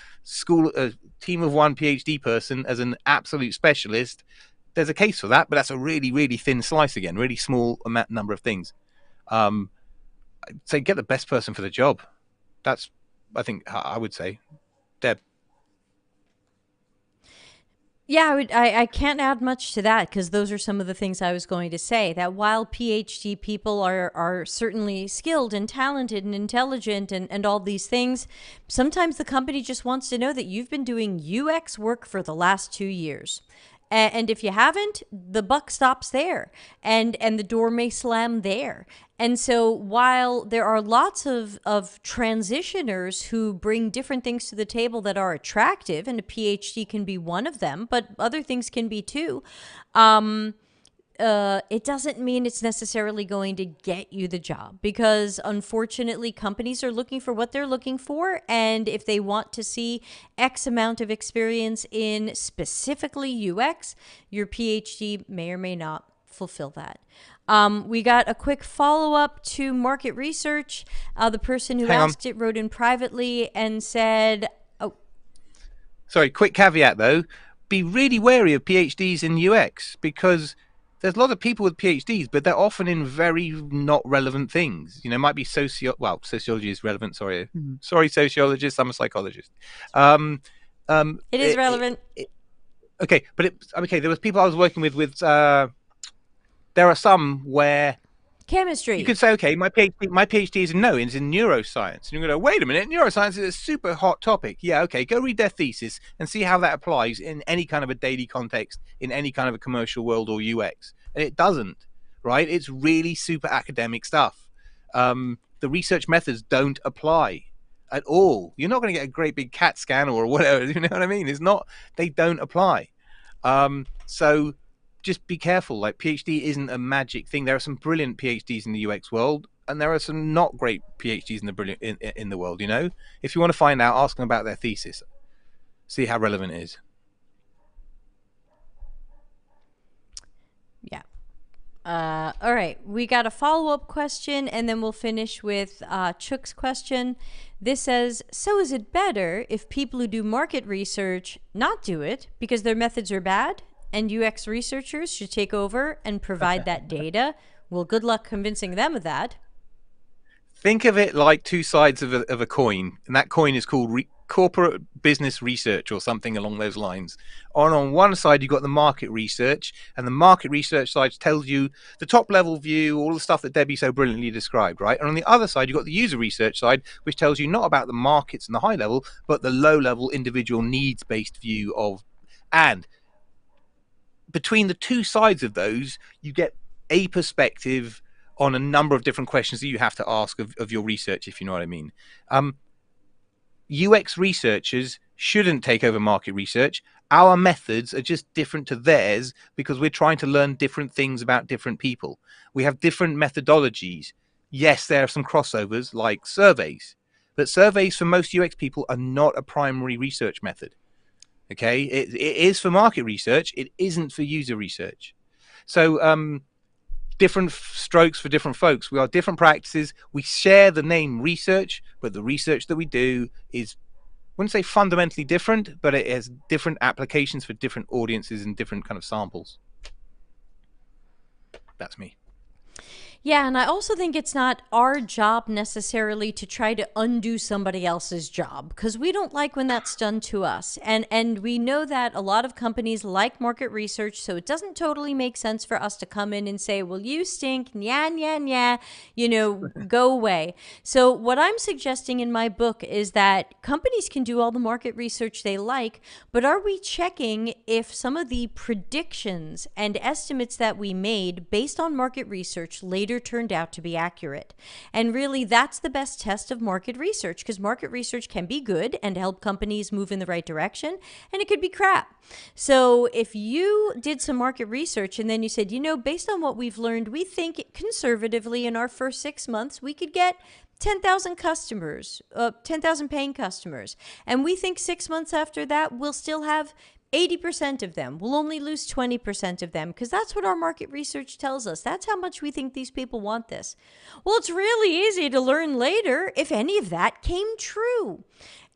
team of 1 PhD person as an absolute specialist, there's a case for that, but that's a really, really thin slice again, really small number of things. So get the best person for the job. That's, I think, I would say. Deb. Yeah, I can't add much to that because those are some of the things I was going to say. That while PhD people are certainly skilled and talented and intelligent and all these things, sometimes the company just wants to know that you've been doing UX work for the last 2 years. And if you haven't, the buck stops there, and the door may slam there. And so while there are lots of transitioners who bring different things to the table that are attractive, and a PhD can be one of them, but other things can be too, it doesn't mean it's necessarily going to get you the job, because unfortunately companies are looking for what they're looking for. And if they want to see X amount of experience in specifically UX, your PhD may or may not fulfill that. We got a quick follow-up to market research. The person who asked it wrote in privately and said, Sorry, quick caveat though. Be really wary of PhDs in UX, because there's a lot of people with PhDs, but they're often in very not relevant things. You know, it might be sociology is relevant. Sorry, sociologists. I'm a psychologist. It is relevant. Okay, but there was people I was working with. There are some where chemistry. You could say, okay, my PhD is in neuroscience. And you're going to go, wait a minute, neuroscience is a super hot topic. Yeah, okay, go read their thesis and see how that applies in any kind of a daily context, in any kind of a commercial world or UX. And it doesn't, right? It's really super academic stuff. The research methods don't apply at all. You're not going to get a great big CAT scan or whatever, you know what I mean? They don't apply. So just be careful. Like, PhD isn't a magic thing. There are some brilliant PhDs in the UX world, and there are some not great PhDs in the world. You know, if you want to find out, ask them about their thesis. See how relevant it is. Yeah. All right. We got a follow-up question, and then we'll finish with Chuck's question. This says, so is it better if people who do market research not do it because their methods are bad, and UX researchers should take over and provide that data? Well, good luck convincing them of that. Think of it like two sides of a coin, and that coin is called corporate business research or something along those lines. On one side, you've got the market research, and the market research side tells you the top level view, all the stuff that Debbie so brilliantly described, right? And on the other side, you've got the user research side, which tells you not about the markets and the high level, but the low level individual needs based view of. And between the two sides of those, you get a perspective on a number of different questions that you have to ask of your research, if you know what I mean. UX researchers shouldn't take over market research. Our methods are just different to theirs because we're trying to learn different things about different people. We have different methodologies. Yes, there are some crossovers like surveys, but surveys for most UX people are not a primary research method. Okay, it is for market research. It isn't for user research. So different strokes for different folks. We are different practices. We share the name research, but the research that we do is, I wouldn't say fundamentally different, but it has different applications for different audiences and different kind of samples. That's me. Yeah, and I also think it's not our job necessarily to try to undo somebody else's job, because we don't like when that's done to us. And we know that a lot of companies like market research, so it doesn't totally make sense for us to come in and say, well, you stink, nya, nya, nya, you know, go away. So what I'm suggesting in my book is that companies can do all the market research they like, but are we checking if some of the predictions and estimates that we made based on market research later turned out to be accurate? And really, that's the best test of market research, because market research can be good and help companies move in the right direction, and it could be crap. So if you did some market research and then you said, you know, based on what we've learned, we think conservatively in our first 6 months, we could get 10,000 customers, 10,000 paying customers. And we think 6 months after that, we'll still have 80% of them. We'll only lose 20% of them, because that's what our market research tells us. That's how much we think these people want this. Well, it's really easy to learn later if any of that came true.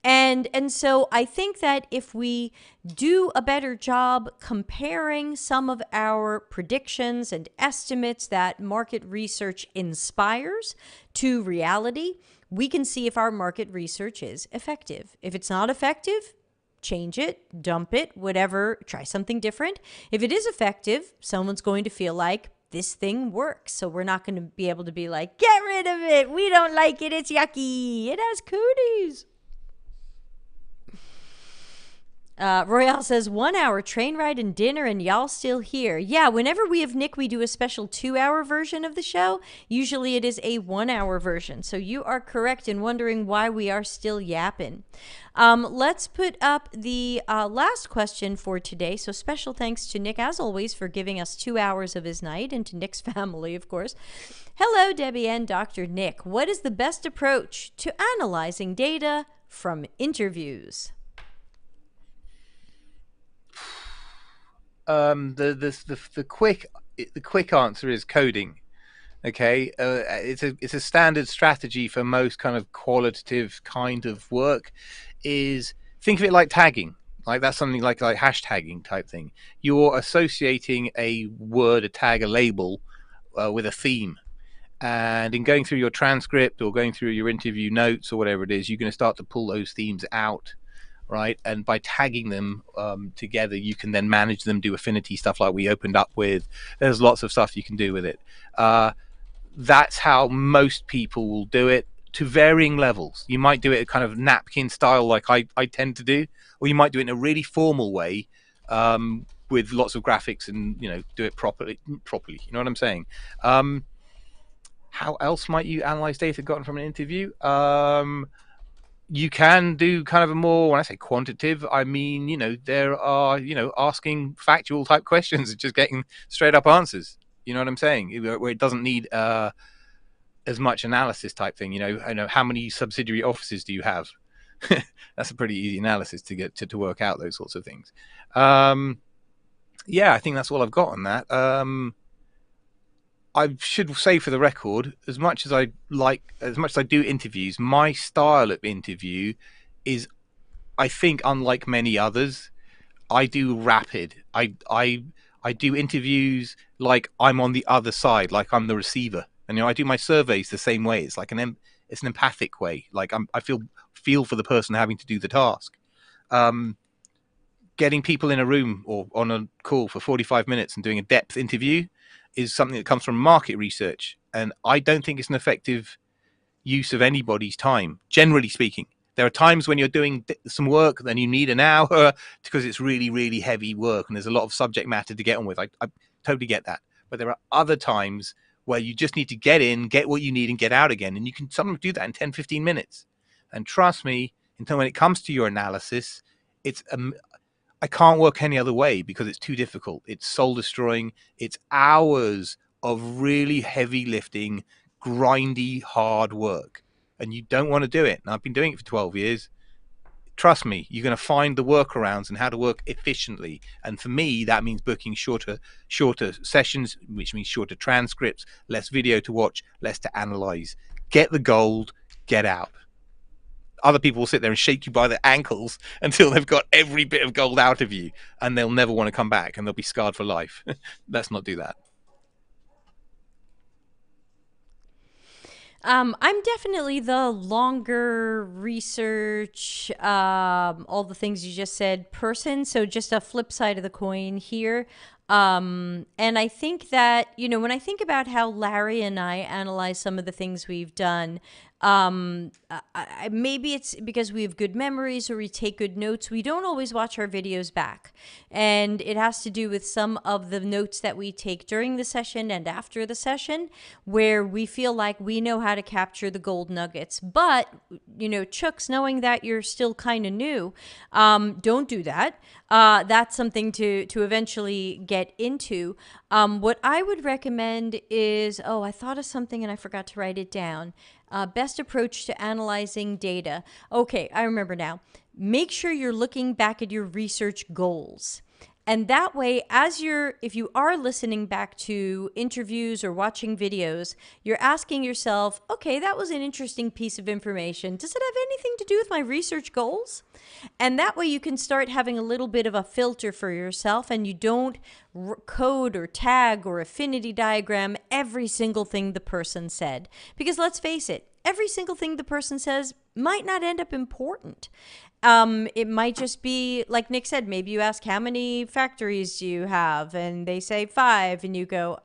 And so I think that if we do a better job comparing some of our predictions and estimates that market research inspires to reality, we can see if our market research is effective. If it's not effective, change it, dump it, whatever, try something different. If it is effective, someone's going to feel like this thing works. So we're not going to be able to be like, get rid of it. We don't like it. It's yucky. It has cooties. Royale says 1 hour train ride and dinner, and y'all still here. Yeah, whenever we have Nick, we do a special 2 hour version of the show. Usually it is a 1 hour version. So you are correct in wondering why we are still yapping. Let's put up the last question for today. So special thanks to Nick, as always, for giving us 2 hours of his night, and to Nick's family, of course. Hello, Debbie and Dr. Nick. What is the best approach to analyzing data from interviews? The quick answer is coding. Okay, it's a standard strategy for most kind of qualitative kind of work. Is think of it like tagging, like that's something like hashtagging type thing. You're associating a word, a tag, a label with a theme. And in going through your transcript or going through your interview notes or whatever it is, you're going to start to pull those themes out, right? And by tagging them together, you can then manage them, do affinity stuff like we opened up with. There's lots of stuff you can do with it. That's how most people will do it, to varying levels. You might do it kind of napkin style like I tend to do, or you might do it in a really formal way with lots of graphics and, do it properly. You know what I'm saying? How else might you analyze data gotten from an interview? You can do kind of a more, when I say quantitative, I mean, there are, asking factual type questions and just getting straight up answers. You know what I'm saying? Where it doesn't need as much analysis type thing. I know how many subsidiary offices do you have? That's a pretty easy analysis to get to work out those sorts of things. Yeah, I think that's all I've got on that. I should say for the record, as much as I do interviews, my style of interview is, I think, unlike many others. I do rapid. I do interviews like I'm on the other side, like I'm the receiver. And I do my surveys the same way. It's like it's an empathic way. Like I feel for the person having to do the task. Getting people in a room or on a call for 45 minutes and doing a depth interview is something that comes from market research. And I don't think it's an effective use of anybody's time, generally speaking. There are times when you're doing some work, then you need an hour because it's really, really heavy work and there's a lot of subject matter to get on with. I totally get that. But there are other times where you just need to get in, get what you need and get out again. And you can sometimes do that in 10, 15 minutes. And trust me, until when it comes to your analysis, I can't work any other way because it's too difficult. It's soul destroying. It's hours of really heavy lifting, grindy, hard work. And you don't want to do it. And I've been doing it for 12 years. Trust me, you're going to find the workarounds and how to work efficiently. And for me, that means booking shorter sessions, which means shorter transcripts, less video to watch, less to analyze. Get the gold, get out. Other people will sit there and shake you by the ankles until they've got every bit of gold out of you, and they'll never want to come back, and they'll be scarred for life. Let's not do that. I'm definitely the longer research, all the things you just said person. So just a flip side of the coin here. And I think that, when I think about how Larry and I analyze some of the things we've done, maybe it's because we have good memories or we take good notes. We don't always watch our videos back. And it has to do with some of the notes that we take during the session and after the session, where we feel like we know how to capture the gold nuggets. But, Chooks, knowing that you're still kind of new, don't do that. That's something to eventually get into. What I would recommend is, I thought of something and I forgot to write it down. Best approach to analyzing data. Okay, I remember now. Make sure you're looking back at your research goals. And that way, if you are listening back to interviews or watching videos, you're asking yourself, okay, that was an interesting piece of information. Does it have anything to do with my research goals? And that way you can start having a little bit of a filter for yourself, and you don't code or tag or affinity diagram every single thing the person said. Because let's face it, every single thing the person says might not end up important. It might just be, like Nick said, maybe you ask, how many factories do you have? And they say 5, and you go,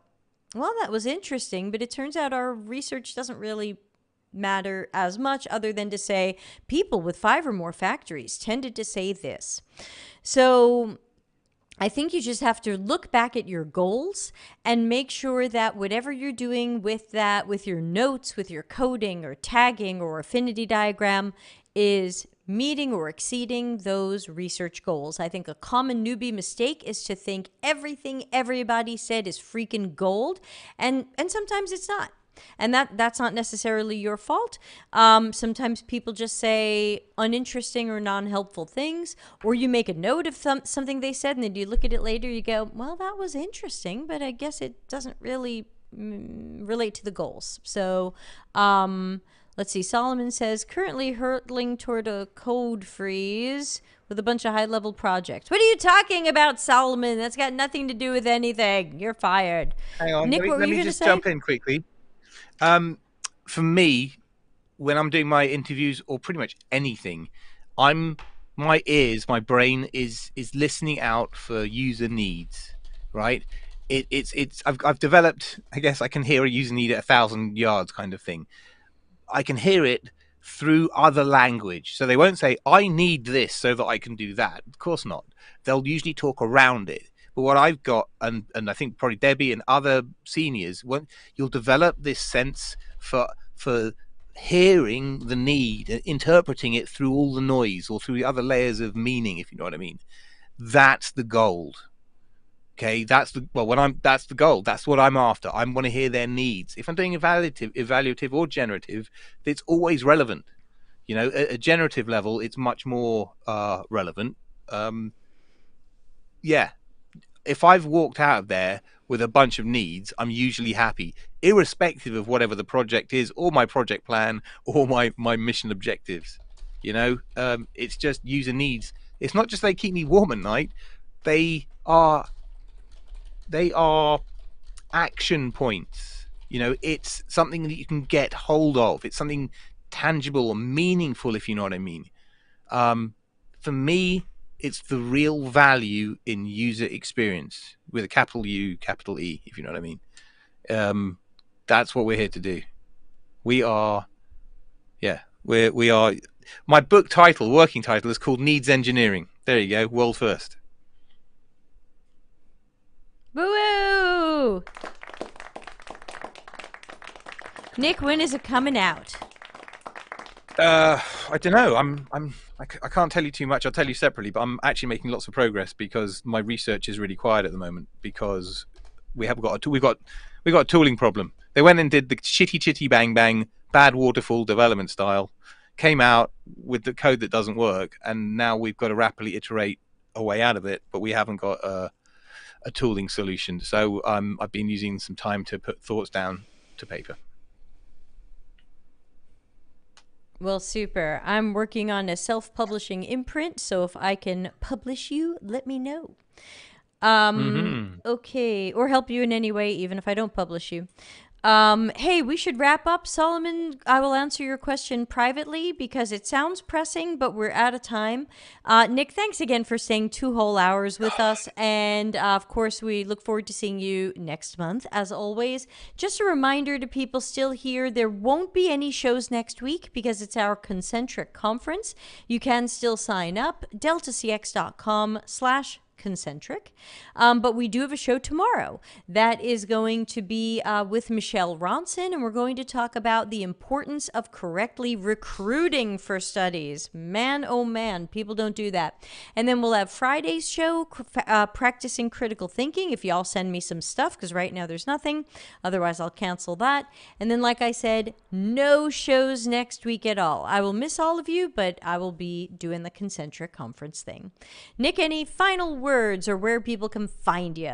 well, that was interesting, but it turns out our research doesn't really matter as much, other than to say people with 5 or more factories tended to say this. So I think you just have to look back at your goals and make sure that whatever you're doing with that, with your notes, with your coding or tagging or affinity diagram, is meeting or exceeding those research goals. I think a common newbie mistake is to think everything everybody said is freaking gold, and sometimes it's not. And that's not necessarily your fault. Sometimes people just say uninteresting or non-helpful things, or you make a note of something they said, and then you look at it later, you go, well, that was interesting, but I guess it doesn't really relate to the goals. So let's see. Solomon says, currently hurtling toward a code freeze with a bunch of high-level projects. What are you talking about, Solomon? That's got nothing to do with anything. You're fired. Hang on, Nick, what were let you me going to just say? jump in quickly. For me, when I'm doing my interviews or pretty much anything, my brain is listening out for user needs, right? I've developed, I guess I can hear a user need at 1,000 yards kind of thing. I can hear it through other language. So they won't say, I need this so that I can do that. Of course not. They'll usually talk around it. But what I've got, and I think probably Debbie and other seniors, you'll develop this sense for hearing the need, interpreting it through all the noise or through the other layers of meaning, if you know what I mean. That's the gold. Okay, that's the goal. That's what I'm after. I want to hear their needs. If I'm doing evaluative or generative, it's always relevant. You know, at a generative level, it's much more relevant. Yeah, if I've walked out of there with a bunch of needs, I'm usually happy, irrespective of whatever the project is, or my project plan, or my mission objectives. You know, it's just user needs. It's not just they keep me warm at night; they are action points. You know, it's something that you can get hold of. It's something tangible or meaningful, if you know what I mean. For me, it's the real value in user experience with a capital U, capital E, if you know what I mean. That's what we're here to do. We are, yeah, we are. My book title, working title, is called Needs Engineering. There you go, world first. Boo! Nick, when is it coming out? I don't know. I can't tell you too much. I'll tell you separately. But I'm actually making lots of progress because my research is really quiet at the moment because we've got a tooling problem. They went and did the chitty bang bang bad waterfall development style, came out with the code that doesn't work, and now we've got to rapidly iterate a way out of it. But we haven't got a tooling solution. So I've been using some time to put thoughts down to paper. Well, super. I'm working on a self-publishing imprint, so if I can publish you, let me know. Okay, or help you in any way, even if I don't publish you. Hey, we should wrap up. Solomon, I will answer your question privately because it sounds pressing, but we're out of time. Nick, thanks again for staying 2 whole hours with us. And of course, we look forward to seeing you next month, as always. Just a reminder to people still here, there won't be any shows next week because it's our concentric conference. You can still sign up, deltacx.com/concentric. But we do have a show tomorrow that is going to be with Michelle Ronson, and we're going to talk about the importance of correctly recruiting for studies. Man, oh man, people don't do that. And then we'll have Friday's show, Practicing Critical Thinking, if y'all send me some stuff, because right now there's nothing. Otherwise, I'll cancel that. And then, like I said, no shows next week at all. I will miss all of you, but I will be doing the concentric conference thing. Nick, any final words or where people can find you?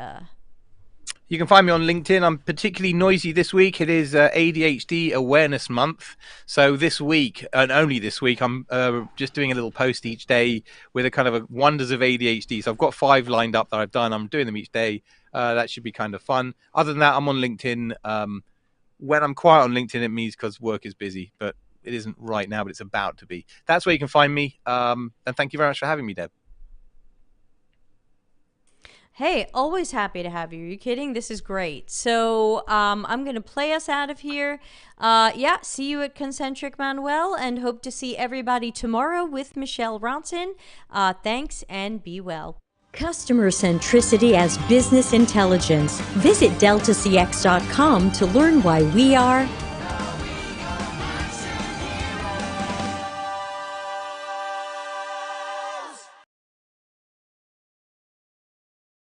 You can find me on LinkedIn. I'm particularly noisy this week. It is ADHD Awareness Month. So this week, and only this week, I'm just doing a little post each day with a kind of wonders of ADHD. So I've got 5 lined up that I've done. I'm doing them each day. That should be kind of fun. Other than that, I'm on LinkedIn. When I'm quiet on LinkedIn, it means because work is busy, but it isn't right now, but it's about to be. That's where you can find me. And thank you very much for having me, Deb. Hey, always happy to have you. Are you kidding? This is great. So I'm going to play us out of here. Yeah, see you at Concentric Manuel, and hope to see everybody tomorrow with Michelle Ronson. Thanks, and be well. Customer centricity as business intelligence. Visit deltacx.com to learn why we are